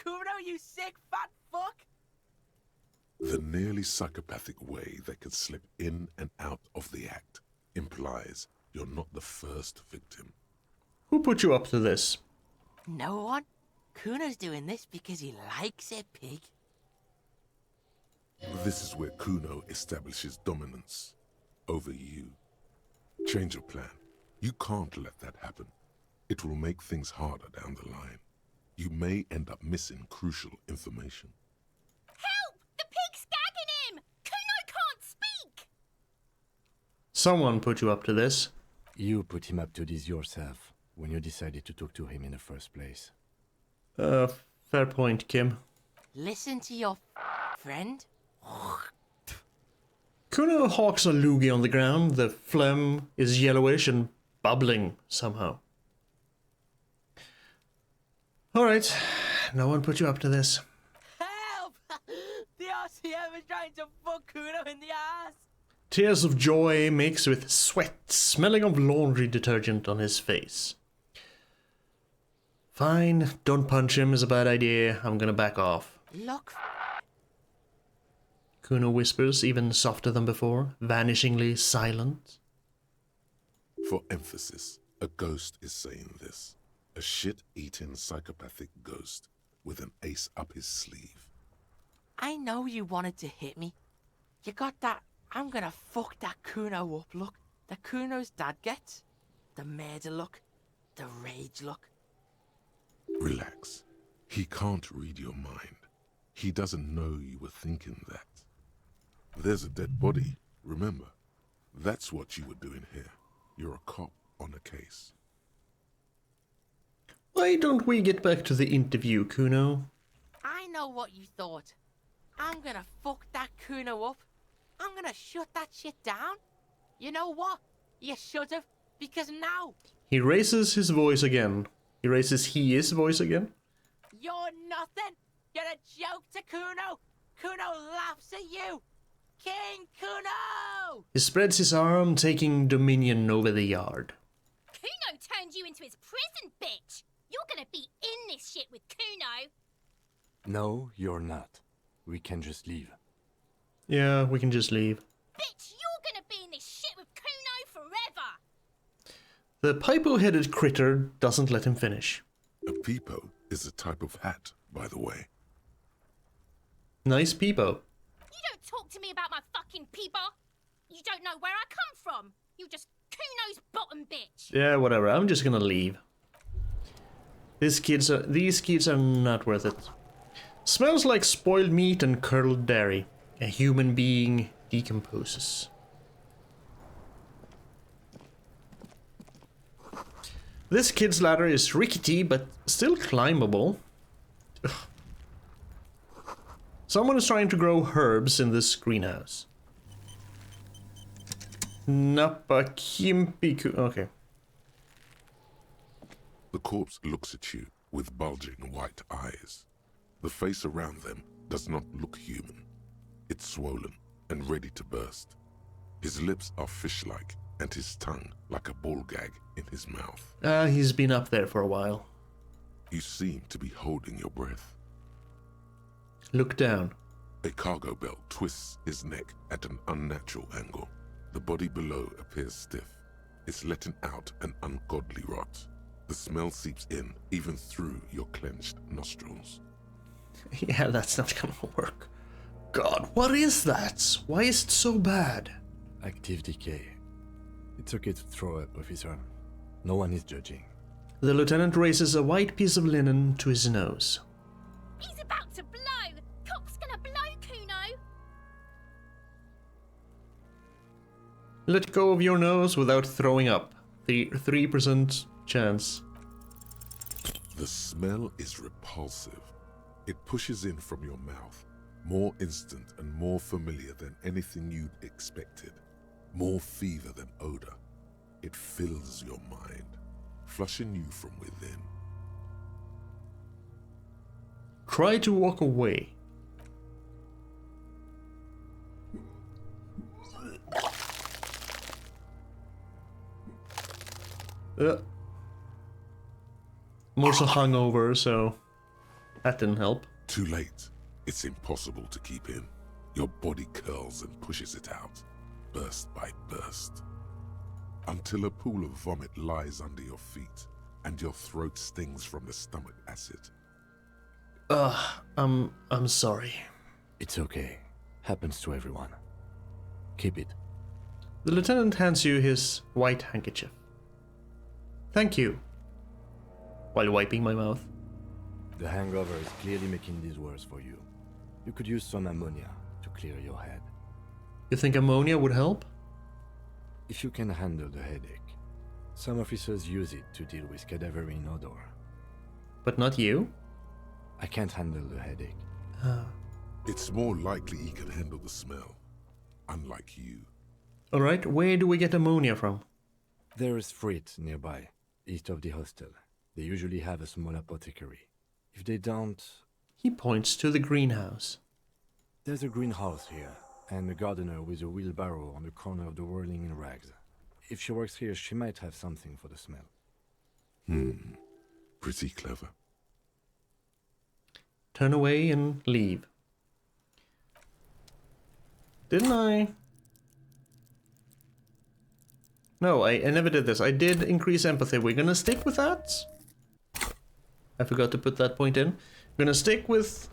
Kuno, you sick fat fuck! The nearly psychopathic way they could slip in and out of the act implies you're not the first victim. Who put you up to this? No one. Kuno's doing this because he likes it, pig. This is where Kuno establishes dominance over you. Change your plan. You can't let that happen. It will make things harder down the line. You may end up missing crucial information. Help! The pig's gagging him! Kuno can't speak! Someone put you up to this. You put him up to this yourself when you decided to talk to him in the first place. Fair point, Kim. Listen to your friend. Kuno hawks a loogie on the ground. The phlegm is yellowish and bubbling somehow. Alright, no one put you up to this. Help! The RCM is trying to fuck Kuno in the ass! Tears of joy mixed with sweat, smelling of laundry detergent on his face. Fine, don't punch him is a bad idea. I'm gonna back off. Look. Kuno whispers, even softer than before, vanishingly silent. For emphasis, a ghost is saying this. A shit-eating psychopathic ghost with an ace up his sleeve. I know you wanted to hit me. You got that I'm gonna fuck that Kuno up look that Kuno's dad gets. The murder look. The rage look. Relax. He can't read your mind. He doesn't know you were thinking that. There's a dead body, remember? That's what you were doing here. You're a cop on a case. Why don't we get back to the interview, Kuno? I know what you thought. I'm gonna fuck that Kuno up. I'm gonna shut that shit down. You know what? You should have, because now... He raises his voice again. He raises his voice again? You're nothing. You're a joke to Kuno. Kuno laughs at you. King Kuno! He spreads his arm, taking dominion over the yard. Kuno turned you into his prison, bitch! You're gonna be in this shit with Kuno! No, you're not. We can just leave. Yeah, we can just leave. Bitch, you're gonna be in this shit with Kuno forever! The pipo-headed critter doesn't let him finish. A peepo is a type of hat, by the way. Nice peepo. You don't talk to me about my fucking peeper! You don't know where I come from! You're just Kuno's bottom bitch! Yeah, whatever. I'm just gonna leave. These kids are not worth it. Smells like spoiled meat and curdled dairy. A human being decomposes. This kid's ladder is rickety but still climbable. Ugh. Someone is trying to grow herbs in this greenhouse. Nappa Kimpiku. Okay. The corpse looks at you with bulging white eyes. The face around them does not look human. It's swollen and ready to burst. His lips are fish-like and his tongue like a ball gag in his mouth. He's been up there for a while. You seem to be holding your breath. Look down. A cargo belt twists his neck at an unnatural angle. The body below appears stiff. It's letting out an ungodly rot. The smell seeps in, even through your clenched nostrils. Yeah, that's not gonna work. God, what is that? Why is it so bad? Active decay. It's okay to throw up, officer. No one is judging. The lieutenant raises a white piece of linen to his nose. He's about to blow! Cock's gonna blow, Kuno! Let go of your nose without throwing up. The 3% chance. The smell is repulsive. It pushes in from your mouth, more instant and more familiar than anything you'd expected, more fever than odor. It fills your mind, flushing you from within. Try to walk away. I'm also hungover, so That didn't help. Too late. It's impossible to keep in. Your body curls and pushes it out, burst by burst, until a pool of vomit lies under your feet and your throat stings from the stomach acid. I'm sorry. It's okay. Happens to everyone. Keep it. The lieutenant hands you his white handkerchief. Thank you. While wiping my mouth. The hangover is clearly making these worse for you. You could use some ammonia to clear your head. You think ammonia would help? If you can handle the headache. Some officers use it to deal with cadaverine odor. But not you? I can't handle the headache. It's more likely he can handle the smell, unlike you. Alright, where do we get ammonia from? There is Frit nearby, east of the hostel. They usually have a small apothecary. If they don't... He points to the greenhouse. There's a greenhouse here, and a gardener with a wheelbarrow on the corner of the whirling in rags. If she works here, she might have something for the smell. Pretty clever. Turn away and leave. Didn't I? No, I never did this. I did increase empathy. We're gonna stick with that. I forgot to put that point in. We're gonna stick with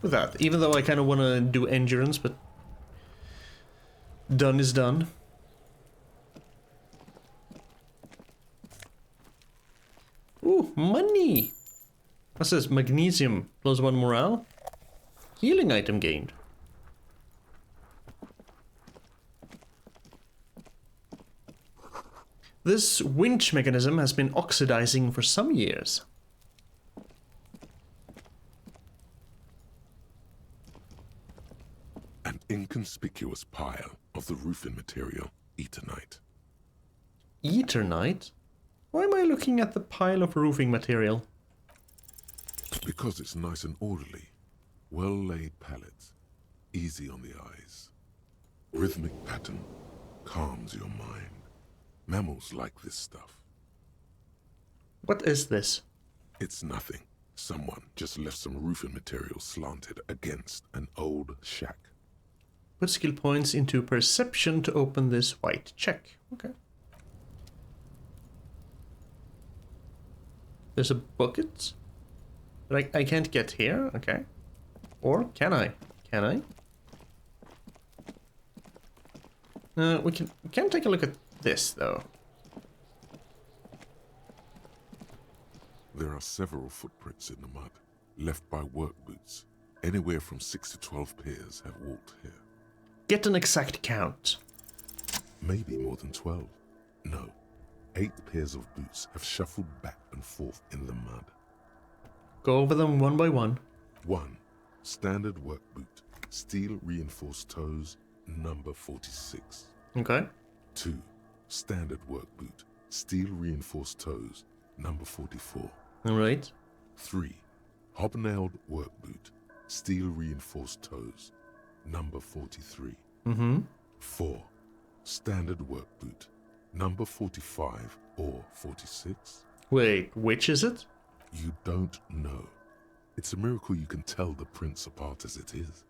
that, even though I kind of want to do endurance, but done is done. Ooh, money! What's this? Magnesium plus 1 morale. Healing item gained. This winch mechanism has been oxidizing for some years. An inconspicuous pile of the roofing material, Eternite. Eternite? Why am I looking at the pile of roofing material? Because it's nice and orderly. Well-laid pallets, easy on the eyes. Rhythmic pattern calms your mind. Mammals like this stuff. What is this? It's nothing. Someone just left some roofing material slanted against an old shack. Put skill points into perception to open this white check. Okay. There's a bucket? But I can't get here? Okay. Or can I? Can I? We can take a look at this, though. There are several footprints in the mud, left by work boots. Anywhere from 6 to 12 pairs have walked here. Get an exact count. Maybe more than 12. No, 8 pairs of boots have shuffled back and forth in the mud. Go over them one by one. 1. Standard work boot, steel reinforced toes, number 46. Okay. 2. Standard work boot, steel reinforced toes, number 44. Alright. 3. Hobnailed work boot, steel reinforced toes, number 43. 4. Standard work boot, number 45 or 46. Wait, which is it? You don't know. It's a miracle you can tell the prints apart as it is.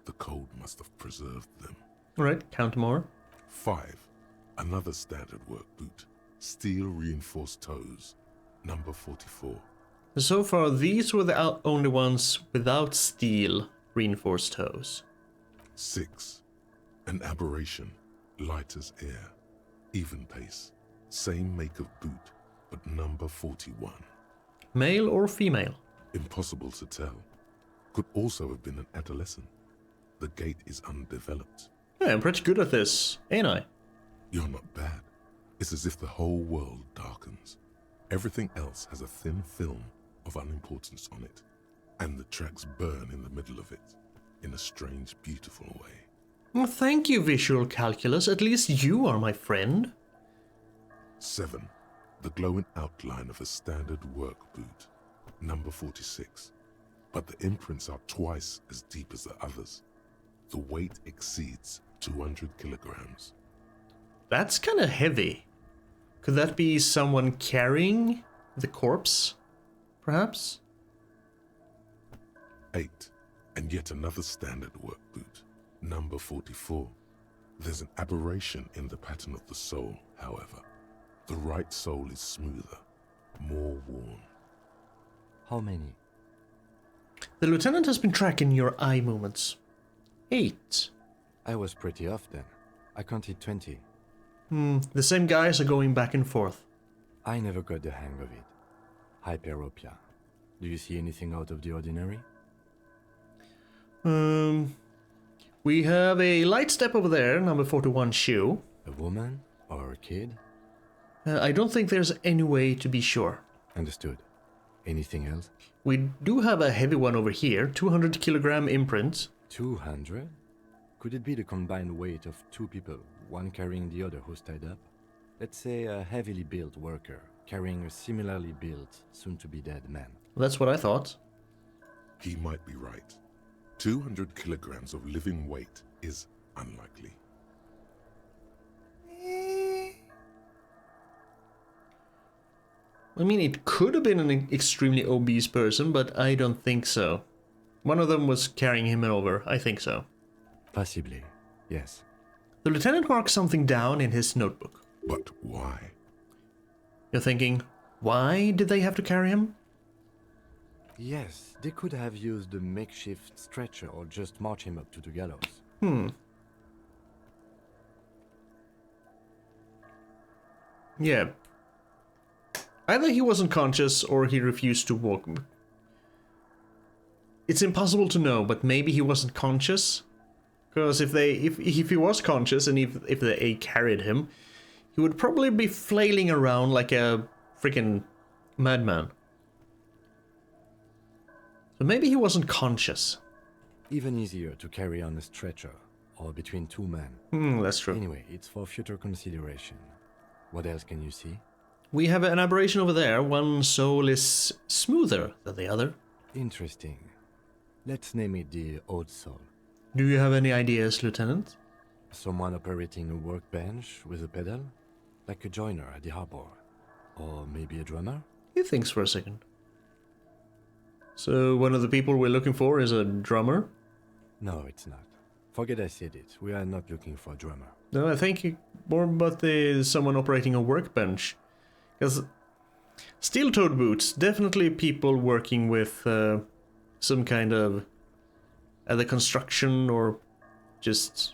The cold must have preserved them. Alright, count more. 5. Another standard work boot, steel reinforced toes, number 44. So far, these were the only ones without steel reinforced toes. 6. An aberration, light as air, even pace, same make of boot, but number 41. Male or female? Impossible to tell. Could also have been an adolescent. The gait is undeveloped. Yeah, I'm pretty good at this, ain't I? You're not bad. It's as if the whole world darkens. Everything else has a thin film of unimportance on it, and the tracks burn in the middle of it, in a strange, beautiful way. Well, thank you, visual calculus. At least you are my friend. 7. The glowing outline of a standard work boot, number 46. But the imprints are twice as deep as the others. The weight exceeds 200 kilograms. That's kind of heavy. Could that be someone carrying the corpse, perhaps? 8, and yet another standard work boot, number 44. There's an aberration in the pattern of the sole, however. The right sole is smoother, more worn. How many? The lieutenant has been tracking your eye movements. 8. I was pretty off then. I counted 20. The same guys are going back and forth. I never got the hang of it. Hyperopia. Do you see anything out of the ordinary? We have a light step over there, number 41 shoe. A woman? Or a kid? I don't think there's any way to be sure. Understood. Anything else? We do have a heavy one over here, 200 kilogram imprint. 200? Could it be the combined weight of two people, one carrying the other who's tied up? Let's say a heavily built worker carrying a similarly built, soon-to-be-dead man. That's what I thought. He might be right. 200 kilograms of living weight is unlikely. I mean, it could have been an extremely obese person, but I don't think so. One of them was carrying him over, I think so. Possibly, yes. The lieutenant marks something down in his notebook. But why? You're thinking, why did they have to carry him? Yes, they could have used a makeshift stretcher or just march him up to the gallows. Yeah. Either he wasn't conscious or he refused to walk. It's impossible to know, but maybe he wasn't conscious. Because if he was conscious and if they carried him, he would probably be flailing around like a freaking madman. So maybe he wasn't conscious. Even easier to carry on a stretcher, or between two men. That's true. Anyway, it's for future consideration. What else can you see? We have an aberration over there. One sole is smoother than the other. Interesting. Let's name it the odd sole. Do you have any ideas, Lieutenant? Someone operating a workbench with a pedal? Like a joiner at the harbor. Or maybe a drummer? He thinks for a second. So one of the people we're looking for is a drummer? No, it's not. Forget I said it. We are not looking for a drummer. No, I think more about someone operating a workbench. Because steel-toed boots, definitely people working with some kind of either construction or just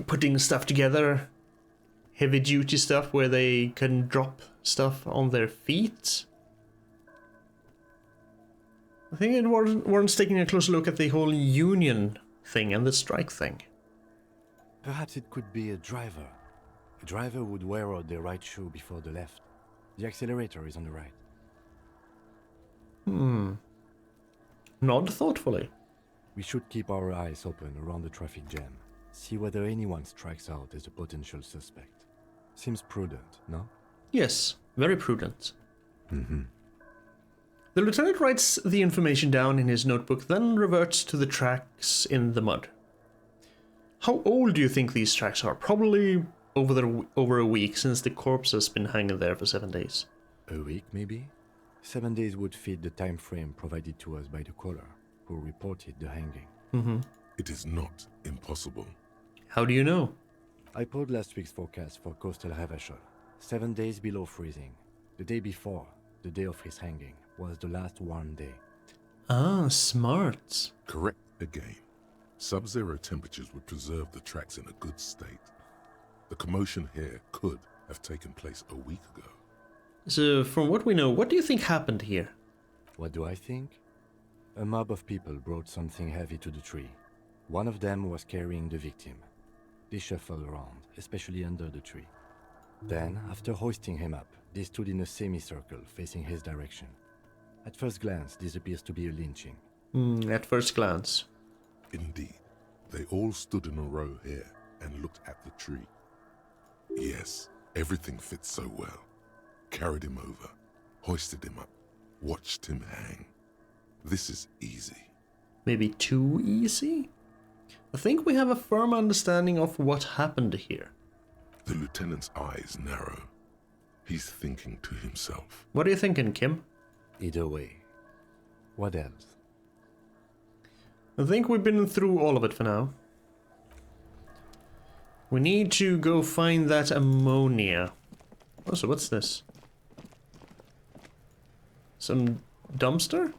putting stuff together. Heavy-duty stuff where they can drop stuff on their feet. I think it warrants taking a closer look at the whole union thing and the strike thing. Perhaps it could be a driver. A driver would wear out their right shoe before the left. The accelerator is on the right. Nod thoughtfully. We should keep our eyes open around the traffic jam. See whether anyone strikes out as a potential suspect. Seems prudent, no? Yes, very prudent. The lieutenant writes the information down in his notebook, then reverts to the tracks in the mud. How old do you think these tracks are? Probably over a week, since the corpse has been hanging there for 7 days. A week, maybe? 7 days would fit the time frame provided to us by the caller, who reported the hanging. It is not impossible. How do you know? I pulled last week's forecast for coastal Ravachol. 7 days below freezing. The day before, the day of his hanging, was the last warm day. Ah, smart. Correct again. Sub-zero temperatures would preserve the tracks in a good state. The commotion here could have taken place a week ago. So, from what we know, what do you think happened here? What do I think? A mob of people brought something heavy to the tree. One of them was carrying the victim. They shuffled around, especially under the tree. Then, after hoisting him up, they stood in a semicircle facing his direction. At first glance, this appears to be a lynching. At first glance. Indeed. They all stood in a row here and looked at the tree. Yes, everything fits so well. Carried him over, hoisted him up, watched him hang. This is easy. Maybe too easy? I think we have a firm understanding of what happened here. The lieutenant's eyes narrow. He's thinking to himself. What are you thinking, Kim? Either way. What else? I think we've been through all of it for now. We need to go find that ammonia. Oh, so what's this? Some dumpster?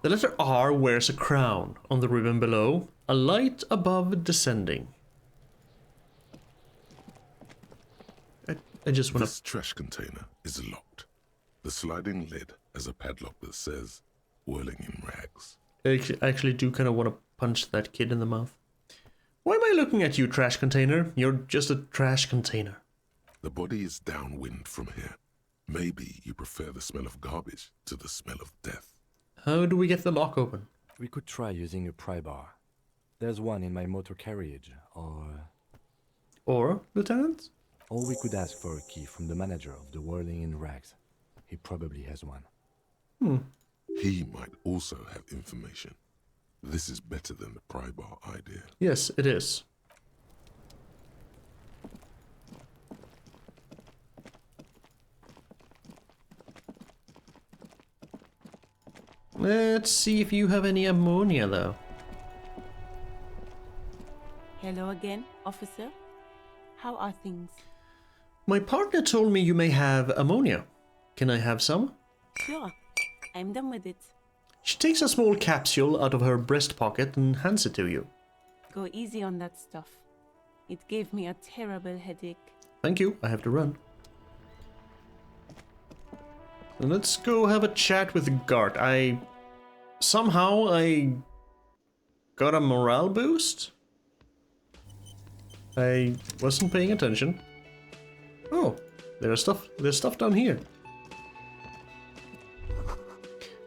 The letter R wears a crown on the ribbon below, a light above descending. I just want This trash container is locked. The sliding lid has a padlock that says, whirling in rags. I actually do kind of want to punch that kid in the mouth. Why am I looking at you, trash container? You're just a trash container. The body is downwind from here. Maybe you prefer the smell of garbage to the smell of death. How do we get the lock open? We could try using a pry bar. There's one in my motor carriage, Or, Lieutenant? Or we could ask for a key from the manager of the Whirling in Rags. He probably has one. He might also have information. This is better than the pry bar idea. Yes, it is. Let's see if you have any ammonia, though. Hello again, officer. How are things? My partner told me you may have ammonia. Can I have some? Sure, I'm done with it. She takes a small capsule out of her breast pocket and hands it to you. Go easy on that stuff. It gave me a terrible headache. Thank you, I have to run. So let's go have a chat with Gart. Somehow I got a morale boost? I wasn't paying attention. Oh, there's stuff down here.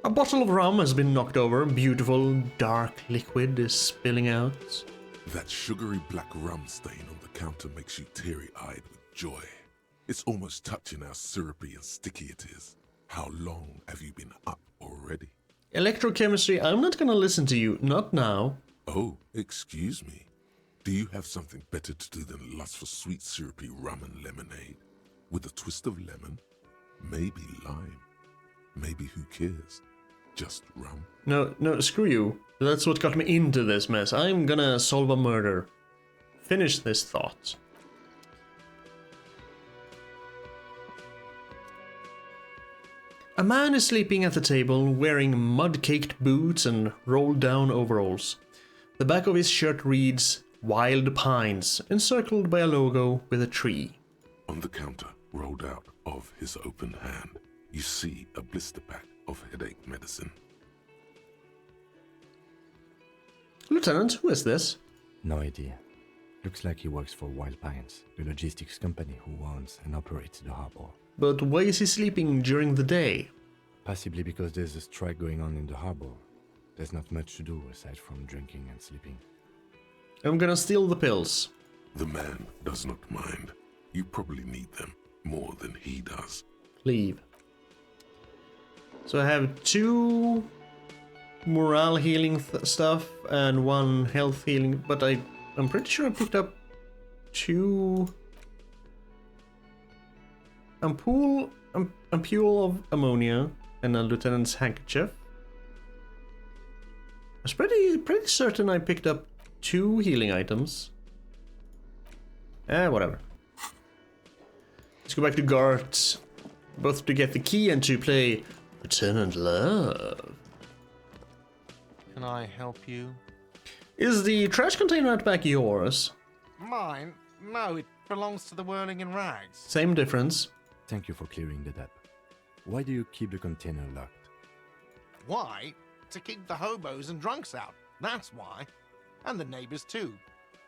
A bottle of rum has been knocked over. Beautiful, dark liquid is spilling out. That sugary black rum stain on the counter makes you teary-eyed with joy. It's almost touching how syrupy and sticky it is. How long have you been up already? Electrochemistry, I'm not gonna listen to you. Not now. Oh, excuse me. Do you have something better to do than lust for sweet syrupy rum and lemonade? With a twist of lemon? Maybe lime? Maybe who cares? Just rum? No, screw you. That's what got me into this mess. I'm gonna solve a murder. Finish this thought. A man is sleeping at the table, wearing mud-caked boots and rolled-down overalls. The back of his shirt reads, Wild Pines, encircled by a logo with a tree. On the counter, rolled out of his open hand, you see a blister pack of headache medicine. Lieutenant, who is this? No idea. Looks like he works for Wild Pines, the logistics company who owns and operates the harbor. But why is he sleeping during the day? Possibly because there's a strike going on in the harbor. There's not much to do aside from drinking and sleeping. I'm gonna steal the pills. The man does not mind. You probably need them more than he does. Leave. So I have 2 morale healing stuff and 1 health healing, but I'm pretty sure I picked up 2 ampule of ammonia and a lieutenant's handkerchief. I was pretty certain I picked up 2 healing items. Whatever. Let's go back to Gart, both to get the key and to play Lieutenant Love. Can I help you? Is the trash container at back yours? Mine? No, it belongs to the Whirling in Rags. Same difference. Thank you for clearing that up. Why do you keep the container locked? Why? To keep the hobos and drunks out. That's why. And the neighbors too.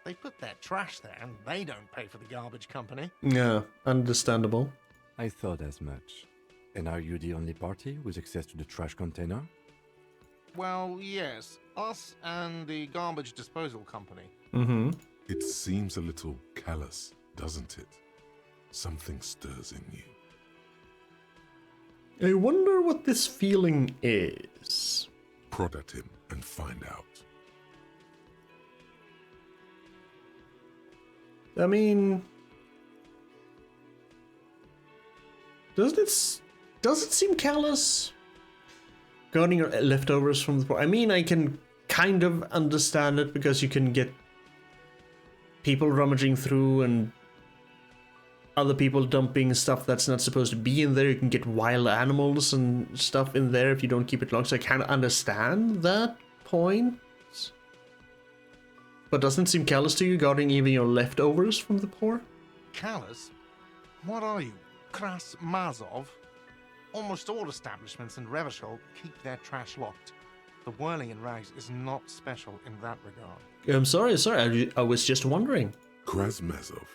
They put their trash there and they don't pay for the garbage company. Yeah, understandable. I thought as much. And are you the only party with access to the trash container? Well, yes. Us and the garbage disposal company. Mm-hmm. It seems a little callous, doesn't it? Something stirs in you. I wonder what this feeling is. Prod at him and find out. I mean, does it seem callous? Regarding your leftovers from the poor, I mean, I can kind of understand it because you can get people rummaging through and other people dumping stuff that's not supposed to be in there. You can get wild animals and stuff in there if you don't keep it locked. So I kind of understand that point. But doesn't it seem callous to you regarding even your leftovers from the poor? Callous? What are you, Kras Mazov? Almost all establishments in Revachol keep their trash locked. The whirling in rags is not special in that regard. I'm sorry, I was just wondering. Krasmazov,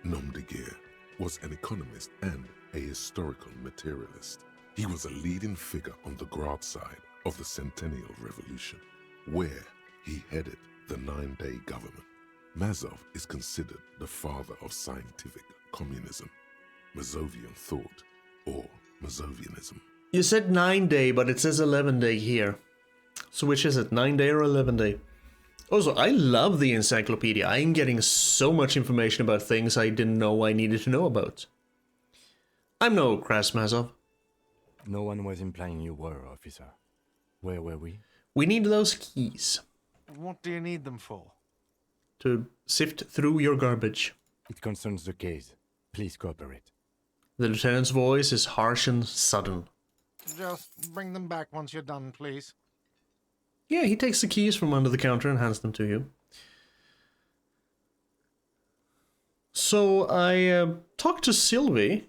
nom de guerre, was an economist and a historical materialist. He was a leading figure on the Grad side of the Centennial Revolution, where he headed the 9-day government. Mazov is considered the father of scientific communism, Mazovian thought, or Mazovianism. You said 9-day, but it says 11-day here. So which is it, 9-day or 11-day? Also, I love the Encyclopedia. I'm getting so much information about things I didn't know I needed to know about. I'm no Krasmazov. No one was implying you were, officer. Where were we? We need those keys. What do you need them for? To sift through your garbage. It concerns the case. Please cooperate. The lieutenant's voice is harsh and sudden. Just bring them back once you're done, please. Yeah, he takes the keys from under the counter and hands them to you. So I talked to Sylvie.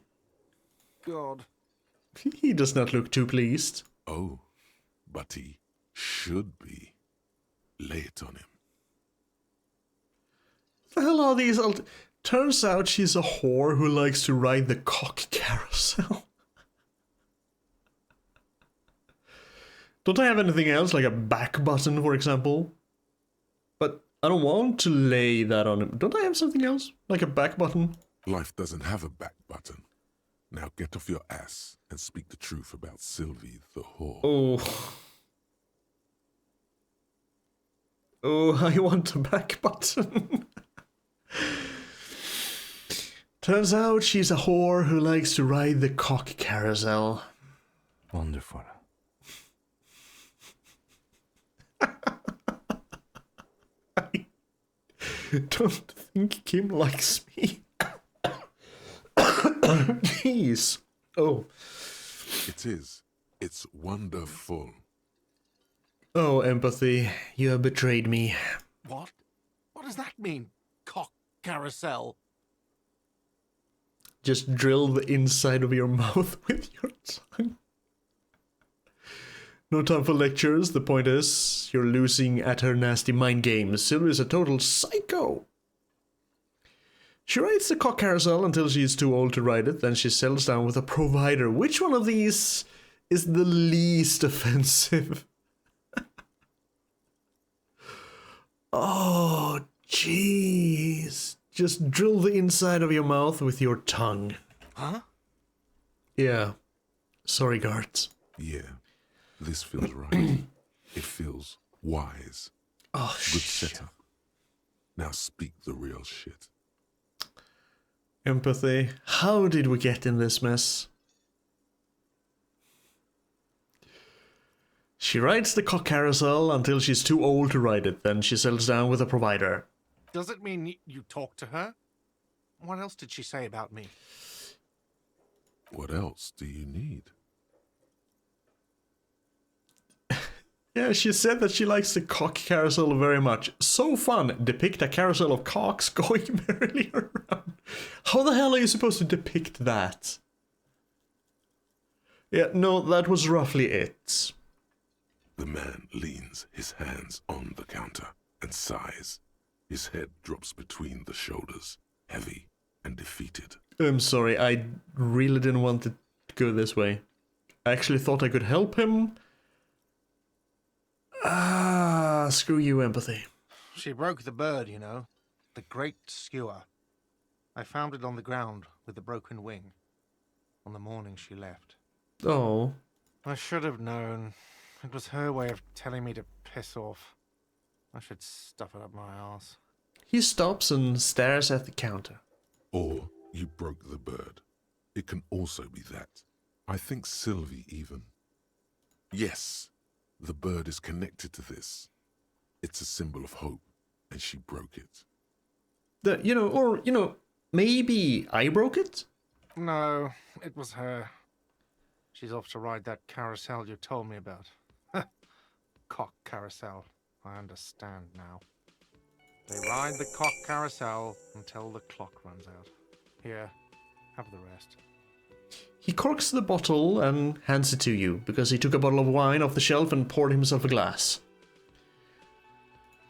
God. He does not look too pleased. Oh, but he should be. Lay it on him. The hell are these? Turns out she's a whore who likes to ride the cock carousel. Don't I have anything else, like a back button, for example? But I don't want to lay that on him. Don't I have something else, like a back button? Life doesn't have a back button. Now get off your ass and speak the truth about Sylvie the whore. Oh. Oh, I want a back button. Turns out she's a whore who likes to ride the cock carousel. Wonderful. I don't think Kim likes me. Jeez. Oh. It is. It's wonderful. Oh, empathy. You have betrayed me. What? What does that mean? Cock carousel? Just drill the inside of your mouth with your tongue. No time for lectures. The point is, you're losing at her nasty mind games. Sylvie's a total psycho. She rides the cock carousel until she's too old to ride it. Then she settles down with a provider. Which one of these is the least offensive? Oh, jeez. Just drill the inside of your mouth with your tongue. Huh? Yeah. Sorry, guards. Yeah. This feels right. It feels wise. Oh, good setup. Now speak the real shit. Empathy. How did we get in this mess? She rides the cock carousel until she's too old to ride it. Then she settles down with a provider. Does it mean you talked to her? What else did she say about me? What else do you need? Yeah, she said that she likes the cock carousel very much. So fun. Depict a carousel of cocks going merrily around. How the hell are you supposed to depict that? Yeah, no, that was roughly it. The man leans his hands on the counter and sighs. His head drops between the shoulders, heavy and defeated. I'm sorry, I really didn't want it to go this way. I actually thought I could help him. Ah, screw you, empathy. She broke the bird, you know. The great skewer. I found it on the ground with the broken wing. On the morning she left. Oh. I should have known. It was her way of telling me to piss off. I should stuff it up my arse. He stops and stares at the counter. Or you broke the bird. It can also be that. I think Sylvie even. Yes, The bird is connected to this. It's a symbol of hope, and she broke it. Maybe I broke it? No, it was her. She's off to ride that carousel you told me about. Cock carousel. I understand now. They ride the cock carousel until the clock runs out. Here, have the rest. He corks the bottle and hands it to you, because he took a bottle of wine off the shelf and poured himself a glass.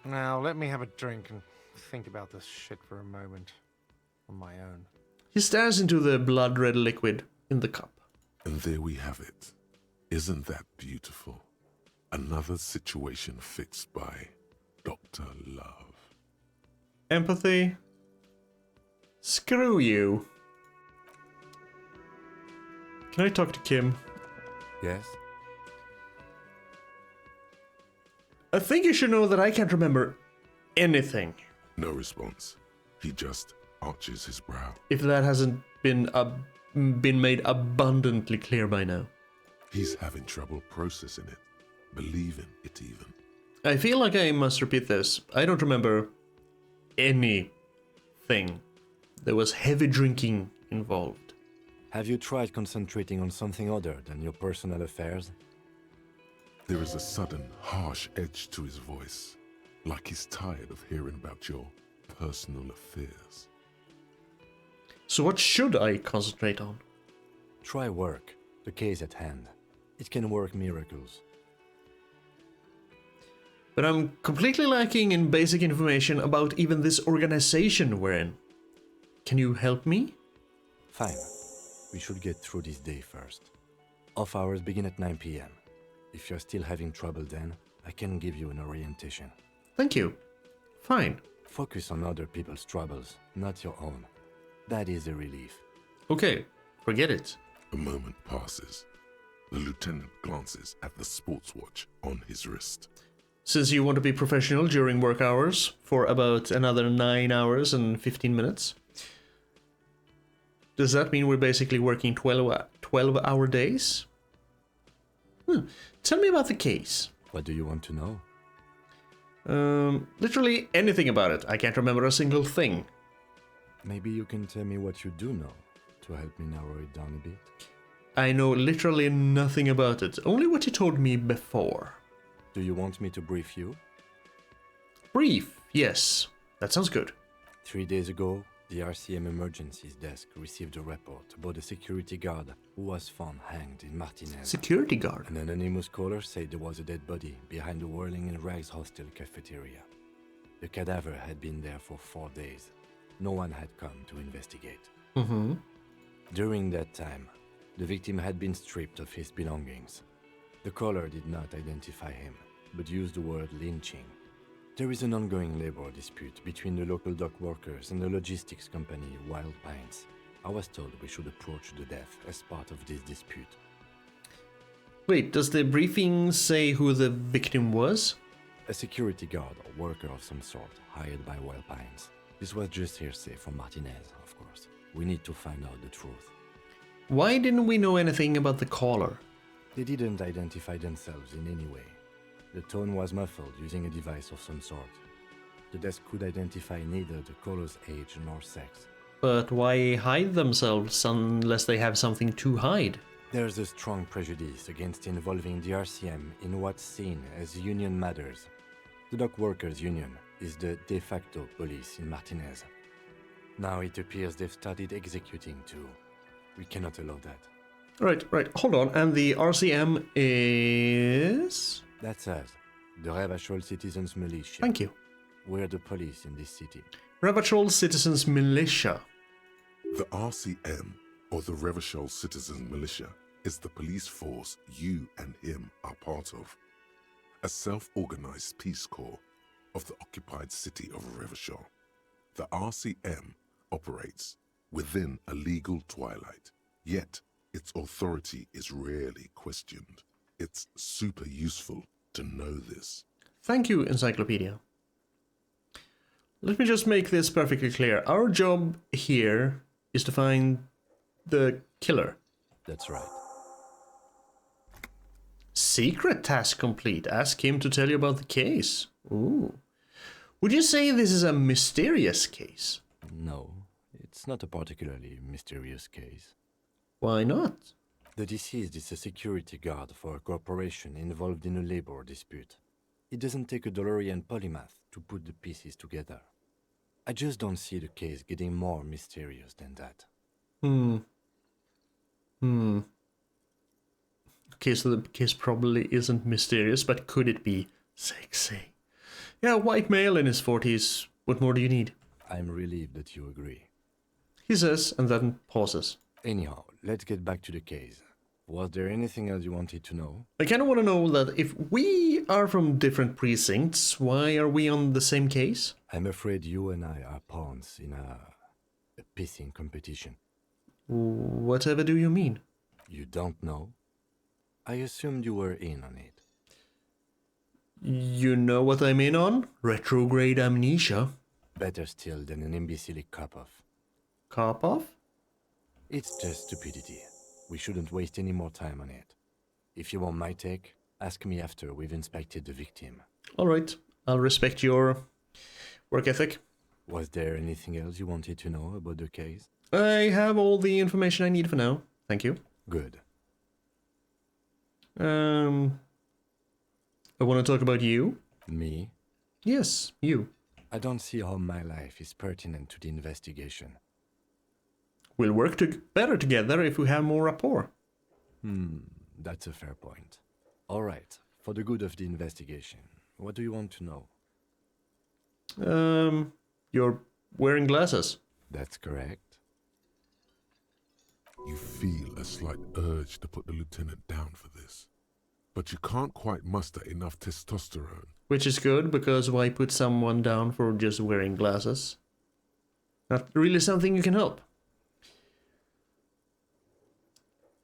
Now, let me have a drink and think about this shit for a moment. On my own. He stares into the blood-red liquid in the cup. And there we have it. Isn't that beautiful? Another situation fixed by Dr. Love. Empathy? Screw you. Can I talk to Kim? Yes? I think you should know that I can't remember anything. No response. He just arches his brow. If that hasn't been made abundantly clear by now. He's having trouble processing it, believing it even. I feel like I must repeat this. I don't remember anything. There was heavy drinking involved. Have you tried concentrating on something other than your personal affairs? There is a sudden, harsh edge to his voice, like he's tired of hearing about your personal affairs. So what should I concentrate on? Try work, the case at hand. It can work miracles. But I'm completely lacking in basic information about even this organization we're in. Can you help me? Fine. We should get through this day first. Off hours begin at 9 p.m. If you're still having trouble then, I can give you an orientation. Thank you. Fine. Focus on other people's troubles, not your own. That is a relief. Okay, forget it. A moment passes. The lieutenant glances at the sports watch on his wrist. Since you want to be professional during work hours for about another 9 hours and 15 minutes, does that mean we're basically working 12-hour days? Tell me about the case. What do you want to know? Literally anything about it. I can't remember a single thing. Maybe you can tell me what you do know to help me narrow it down a bit. I know literally nothing about it. Only what you told me before. Do you want me to brief you? Brief, yes. That sounds good. 3 days ago, the RCM Emergencies Desk received a report about a security guard who was found hanged in Martinez. Security guard? An anonymous caller said there was a dead body behind the Whirling in Rags hostel cafeteria. The cadaver had been there for 4 days. No one had come to investigate. During that time, the victim had been stripped of his belongings. The caller did not identify him, but used the word lynching. There is an ongoing labor dispute between the local dock workers and the logistics company Wild Pines. I was told we should approach the death as part of this dispute. Wait, does the briefing say who the victim was? A security guard or worker of some sort, hired by Wild Pines. This was just hearsay from Martinez, of course. We need to find out the truth. Why didn't we know anything about the caller? They didn't identify themselves in any way. The tone was muffled using a device of some sort. The desk could identify neither the caller's age nor sex. But why hide themselves unless they have something to hide? There's a strong prejudice against involving the RCM in what's seen as union matters. The dock workers' union is the de facto police in Martinez. Now it appears they've started executing too. We cannot allow that. Right. Hold on. And the RCM is... That's us. The Ravachol Citizens Militia. Thank you. We're the police in this city. Ravachol Citizens Militia. The RCM, or the Revachol Citizens Militia, is the police force you and him are part of. A self-organized peace corps of the occupied city of Revachol. The RCM operates within a legal twilight, yet its authority is rarely questioned. It's super useful to know this. Thank you, Encyclopedia. Let me just make this perfectly clear. Our job here is to find the killer. That's right. Secret task complete. Ask him to tell you about the case. Ooh. Would you say this is a mysterious case? No, it's not a particularly mysterious case. Why not? The deceased is a security guard for a corporation involved in a labor dispute. It doesn't take a DeLorean polymath to put the pieces together. I just don't see the case getting more mysterious than that. Okay, so the case probably isn't mysterious, but could it be sexy? Yeah, white male in his 40s. What more do you need? I'm relieved that you agree. He says, and then pauses. Anyhow, let's get back to the case. Was there anything else you wanted to know? I kind of want to know that if we are from different precincts, why are we on the same case? I'm afraid you and I are pawns in a pissing competition. Whatever do you mean? You don't know? I assumed you were in on it. You know what I'm in on? Retrograde amnesia. Better still than an imbecilic cop-off. Cop-off? It's just stupidity. We shouldn't waste any more time on it. If you want my take, ask me after we've inspected the victim. Alright, I'll respect your work ethic. Was there anything else you wanted to know about the case? I have all the information I need for now. Thank you. Good. I want to talk about you. Me? Yes, you. I don't see how my life is pertinent to the investigation. We'll work better together if we have more rapport. That's a fair point. All right, for the good of the investigation, what do you want to know? You're wearing glasses. That's correct. You feel a slight urge to put the lieutenant down for this, but you can't quite muster enough testosterone. Which is good, because why put someone down for just wearing glasses? Not really something you can help.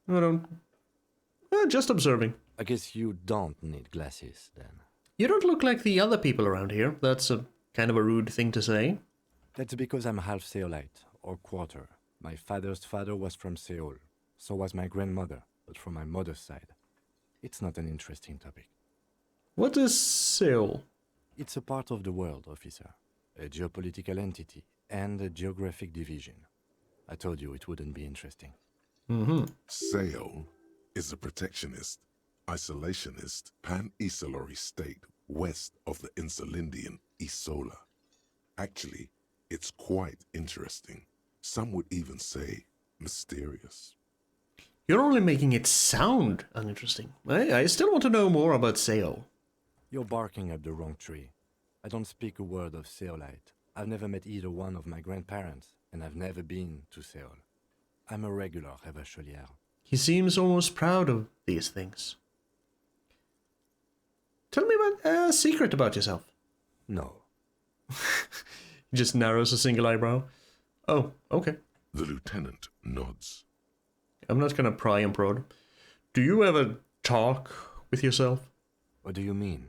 I don't... just observing. I guess you don't need glasses, then. You don't look like the other people around here. That's a kind of a rude thing to say. That's because I'm half Seolite, or quarter. My father's father was from Seoul. So was my grandmother, but from my mother's side. It's not an interesting topic. What is Seoul? It's a part of the world, officer. A geopolitical entity and a geographic division. I told you it wouldn't be interesting. Seoul is a protectionist, isolationist, pan-Isolari state west of the Insulindian Isola. Actually, it's quite interesting. Some would even say mysterious. You're only making it sound uninteresting. I still want to know more about Seoul. You're barking up the wrong tree. I don't speak a word of Seolite. I've never met either one of my grandparents, and I've never been to Seoul. I'm a regular Revacholière. He seems almost proud of these things. Tell me about a secret about yourself. No. He just narrows a single eyebrow. Oh, okay. The lieutenant nods. I'm not gonna pry and prod. Do you ever talk with yourself? What do you mean?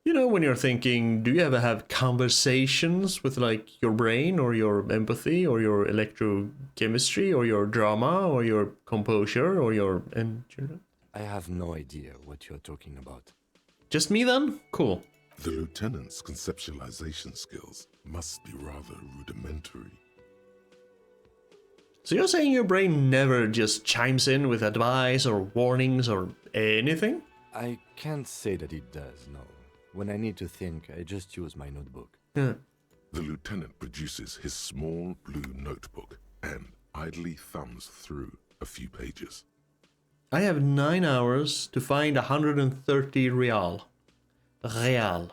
You know, when you're thinking, do you ever have conversations with, like, your brain, or your empathy, or your electrochemistry, or your drama, or your composure, or your... I have no idea what you're talking about. Just me, then? Cool. The lieutenant's conceptualization skills must be rather rudimentary. So you're saying your brain never just chimes in with advice, or warnings, or anything? I can't say that it does, no. When I need to think, I just use my notebook. Yeah. The lieutenant produces his small blue notebook and idly thumbs through a few pages. I have 9 hours to find 130 real. Real.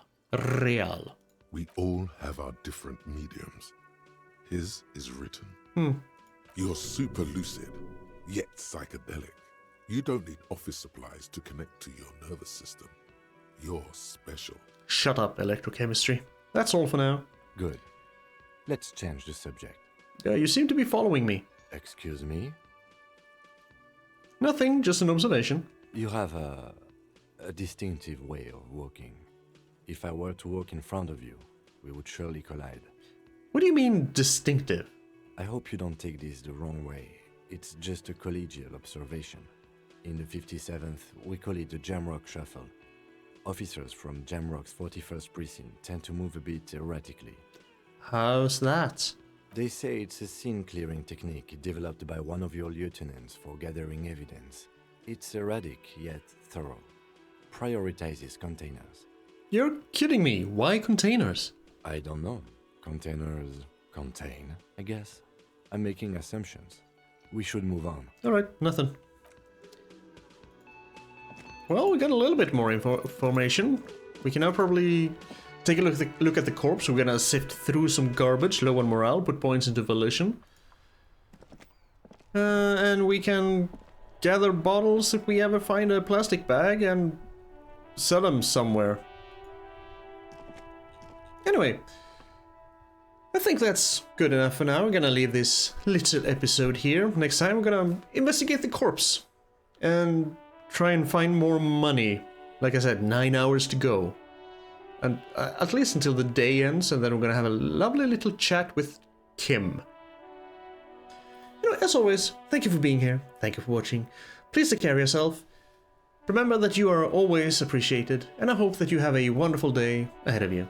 We all have our different mediums. His is written. You're super lucid, yet psychedelic. You don't need office supplies to connect to your nervous system. You're special. Shut up, electrochemistry. That's all for now. Good. Let's change the subject. You seem to be following me. Excuse me? Nothing, just an observation. You have a distinctive way of walking. If I were to walk in front of you, we would surely collide. What do you mean, distinctive? I hope you don't take this the wrong way. It's just a collegial observation. In the 57th, we call it the Jamrock Shuffle. Officers from Jamrock's 41st Precinct tend to move a bit erratically. How's that? They say it's a scene-clearing technique developed by one of your lieutenants for gathering evidence. It's erratic, yet thorough. Prioritizes containers. You're kidding me. Why containers? I don't know. Containers contain, I guess. I'm making assumptions. We should move on. Alright, nothing. Well, we got a little bit more information. We can now probably take a look at the corpse. We're gonna sift through some garbage, low on morale, put points into volition. And we can gather bottles if we ever find a plastic bag and sell them somewhere. Anyway, I think that's good enough for now. We're gonna leave this little episode here. Next time we're gonna investigate the corpse and try and find more money. Like I said, 9 hours to go. And at least until the day ends, and then we're gonna have a lovely little chat with Kim. You know, as always, thank you for being here. Thank you for watching. Please take care of yourself. Remember that you are always appreciated, and I hope that you have a wonderful day ahead of you.